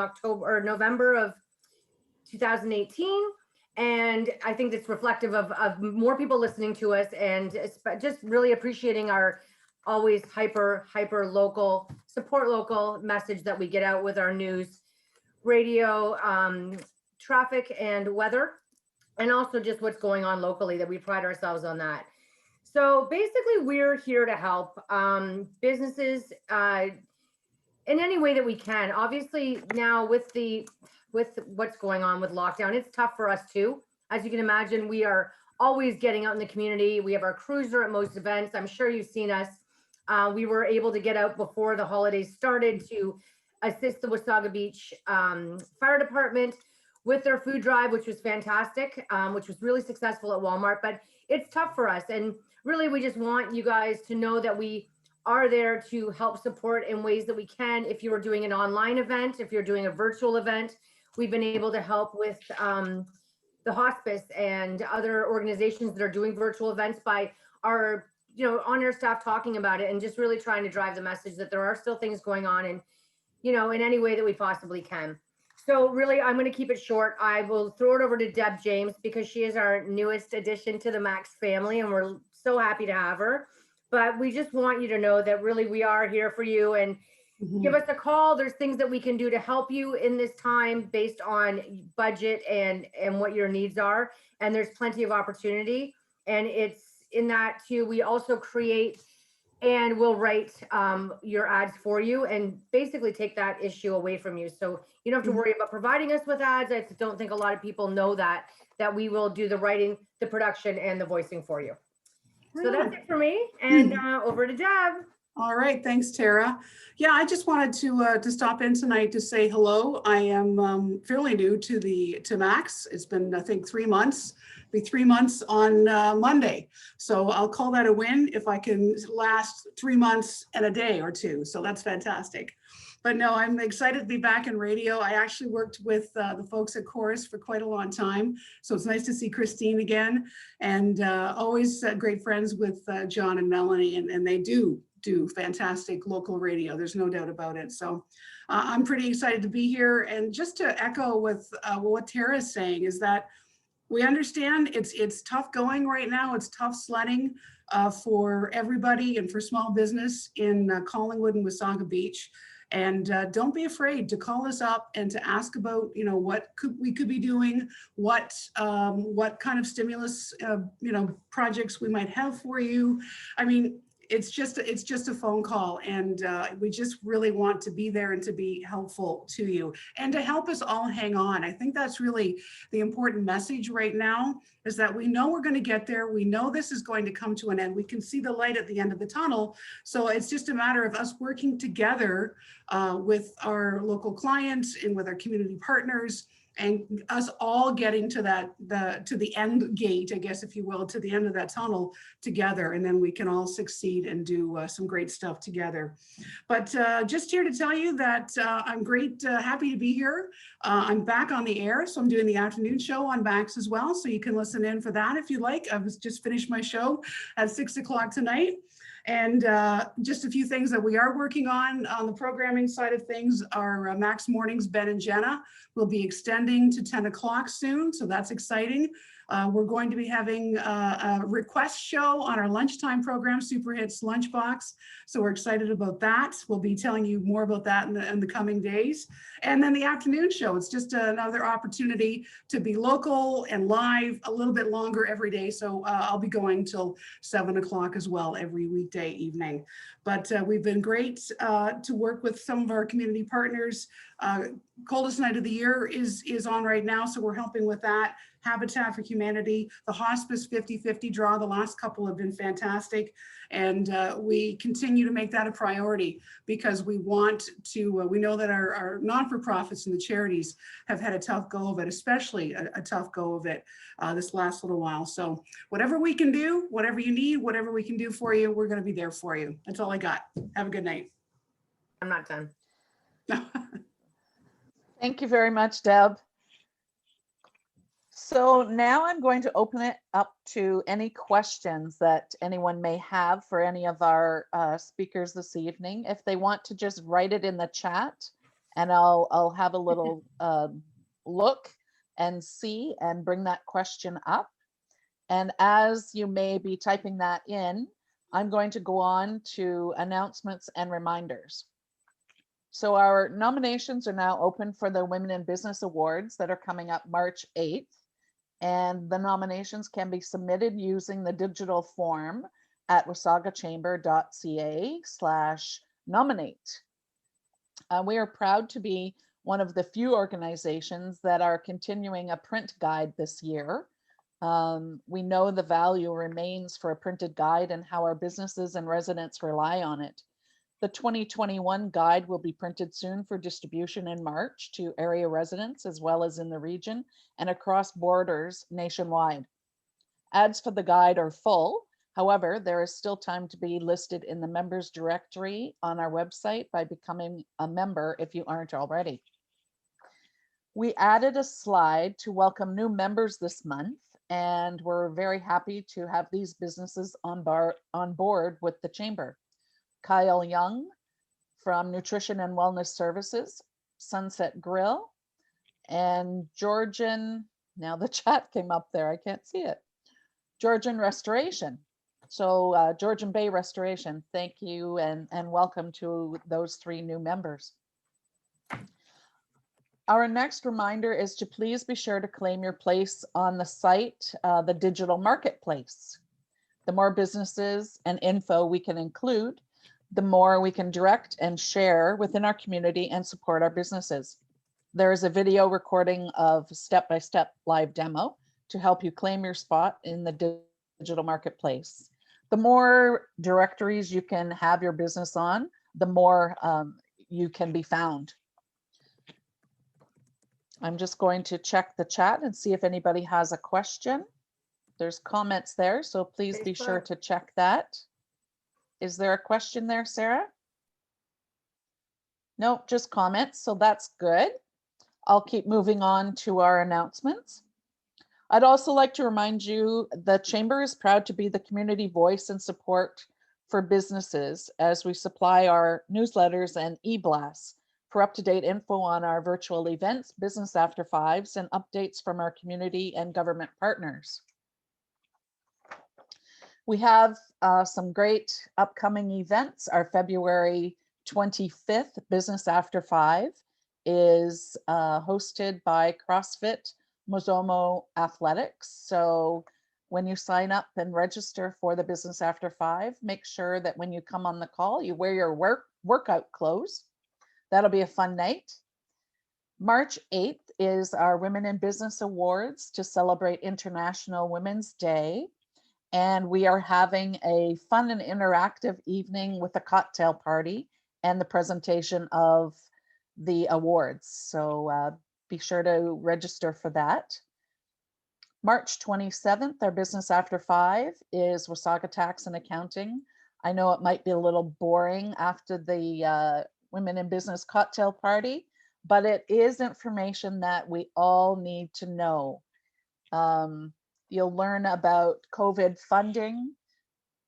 November of 2018. And I think it's reflective of more people listening to us, and just really appreciating our always hyper local, support local message that we get out with our news, radio, traffic and weather, and also just what's going on locally, that we pride ourselves on that. So basically we're here to help businesses in any way that we can. Obviously now with what's going on with lockdown, it's tough for us too. As you can imagine, we are always getting out in the community. We have our cruiser at most events. I'm sure you've seen us. We were able to get out before the holidays started to assist the Wasaga Beach Fire Department with their food drive, which was fantastic, which was really successful at Walmart. But it's tough for us. And really, we just want you guys to know that we are there to help support in ways that we can. If you are doing an online event, if you're doing a virtual event, we've been able to help with the hospice and other organizations that are doing virtual events by our on-air staff talking about it, and just really trying to drive the message that there are still things going on, and in any way that we possibly can. So really, I'm going to keep it short. I will throw it over to Deb James because she is our newest addition to the Max family, and we're so happy to have her. But we just want you to know that really we are here for you, and give us a call. There's things that we can do to help you in this time based on budget and what your needs are. And there's plenty of opportunity. And it's in that too, we also create and we'll write your ads for you and basically take that issue away from you. So you don't have to worry about providing us with ads. I don't think a lot of people know that we will do the writing, the production, and the voicing for you. So that's it for me. And over to Deb. All right, thanks, Tara. Yeah, I just wanted to stop in tonight to say hello. I am fairly new to Max. It's been, I think, 3 months. Be 3 months on Monday. So I'll call that a win if I can last 3 months and a day or two. So that's fantastic. But no, I'm excited to be back in radio. I actually worked with the folks at Chorus for quite a long time. So it's nice to see Christine again, and always great friends with John and Melanie, and they do fantastic local radio. There's no doubt about it. So I'm pretty excited to be here. And just to echo with what Tara is saying is that we understand it's tough going right now. It's tough sledding for everybody and for small business in Collingwood and Wasaga Beach. And don't be afraid to call us up and to ask about, what we could be doing, what kind of stimulus, projects we might have for you. I mean, it's just a phone call, and we just really want to be there and to be helpful to you and to help us all hang on. I think that's really the important message right now, is that we know we're going to get there. We know this is going to come to an end. We can see the light at the end of the tunnel. So it's just a matter of us working together with our local clients and with our community partners, and us all getting to the end gate, I guess, if you will, to the end of that tunnel together, and then we can all succeed and do some great stuff together. But just here to tell you that I'm happy to be here. I'm back on the air, so I'm doing the afternoon show on Max as well, so you can listen in for that if you like. I just finished my show at 6 o'clock tonight. And just a few things that we are working on the programming side of things are Max Mornings, Ben and Jenna will be extending to 10 o'clock soon. So that's exciting. We're going to be having a request show on our lunchtime program, Super Hits Lunchbox. So we're excited about that. We'll be telling you more about that in the coming days. And then the afternoon show, it's just another opportunity to be local and live a little bit longer every day. So I'll be going till 7 o'clock as well every weekday evening. But we've been great to work with some of our community partners. Coldest Night of the Year is on right now, so we're helping with that. Habitat for Humanity, the Hospice 50-50 draw, the last couple have been fantastic. And we continue to make that a priority because we want to, we know that our non-for-profits and the charities have had a tough go of it, especially a tough go of it this last little while. So whatever we can do, whatever you need, whatever we can do for you, we're going to be there for you. That's all I got. Have a good night. I'm not done. Thank you very much, Deb. So now I'm going to open it up to any questions that anyone may have for any of our speakers this evening. If they want to just write it in the chat, and I'll have a little look and see and bring that question up. And as you may be typing that in, I'm going to go on to announcements and reminders. So our nominations are now open for the Women in Business Awards that are coming up March 8th. And the nominations can be submitted using the digital form at wasagachamber.ca/nominate. We are proud to be one of the few organizations that are continuing a print guide this year. We know the value remains for a printed guide and how our businesses and residents rely on it. The 2021 guide will be printed soon for distribution in March to area residents as well as in the region and across borders nationwide. Ads for the guide are full. However, there is still time to be listed in the members directory on our website by becoming a member if you aren't already. We added a slide to welcome new members this month, and we're very happy to have these businesses on board with the Chamber. Kyle Young from Nutrition and Wellness Services, Sunset Grill, and Georgian, now the chat came up there, I can't see it. Georgian Restoration. So Georgian Bay Restoration, thank you and welcome to those 3 new members. Our next reminder is to please be sure to claim your place on the site, the digital marketplace. The more businesses and info we can include, the more we can direct and share within our community and support our businesses. There is a video recording of step-by-step live demo to help you claim your spot in the digital marketplace. The more directories you can have your business on, the more you can be found. I'm just going to check the chat and see if anybody has a question. There's comments there, so please be sure to check that. Is there a question there, Sarah? No, just comments, so that's good. I'll keep moving on to our announcements. I'd also like to remind you the Chamber is proud to be the community voice and support for businesses as we supply our newsletters and e-blasts for up-to-date info on our virtual events, Business After Fives, and updates from our community and government partners. We have some great upcoming events. Our February 25th Business After Five is hosted by CrossFit Mozomo Athletics. So when you sign up and register for the Business After Five, make sure that when you come on the call, you wear your workout clothes. That'll be a fun night. March 8th is our Women in Business Awards to celebrate International Women's Day. And we are having a fun and interactive evening with a cocktail party and the presentation of the awards. So be sure to register for that. March 27th, our Business After Five is Wasa Tax and Accounting. I know it might be a little boring after the Women in Business cocktail party, but it is information that we all need to know. You'll learn about COVID funding,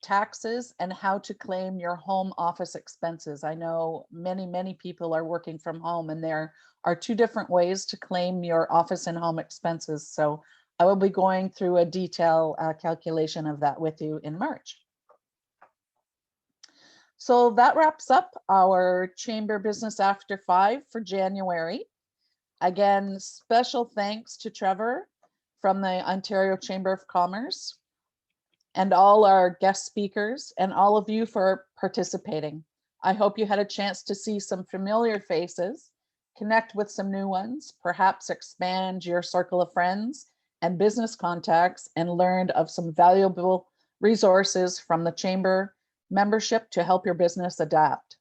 taxes, and how to claim your home office expenses. I know many people are working from home, and there are two different ways to claim your office and home expenses. So I will be going through a detailed calculation of that with you in March. So that wraps up our Chamber Business After Five for January. Again, special thanks to Trevor from the Ontario Chamber of Commerce and all our guest speakers and all of you for participating. I hope you had a chance to see some familiar faces, connect with some new ones, perhaps expand your circle of friends and business contacts, and learned of some valuable resources from the Chamber membership to help your business adapt.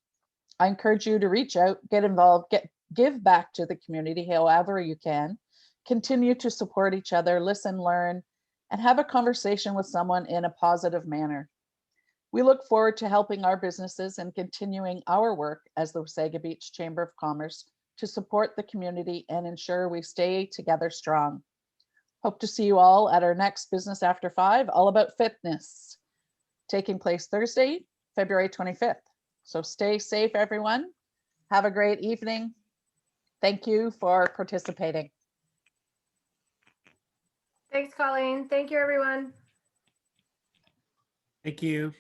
I encourage you to reach out, get involved, give back to the community however you can. Continue to support each other, listen, learn, and have a conversation with someone in a positive manner. We look forward to helping our businesses and continuing our work as the Wasaga Beach Chamber of Commerce to support the community and ensure we stay together strong. Hope to see you all at our next Business After Five, all about fitness, taking place Thursday, February 25th. So stay safe, everyone. Have a great evening. Thank you for participating. Thanks, Colleen. Thank you, everyone. Thank you.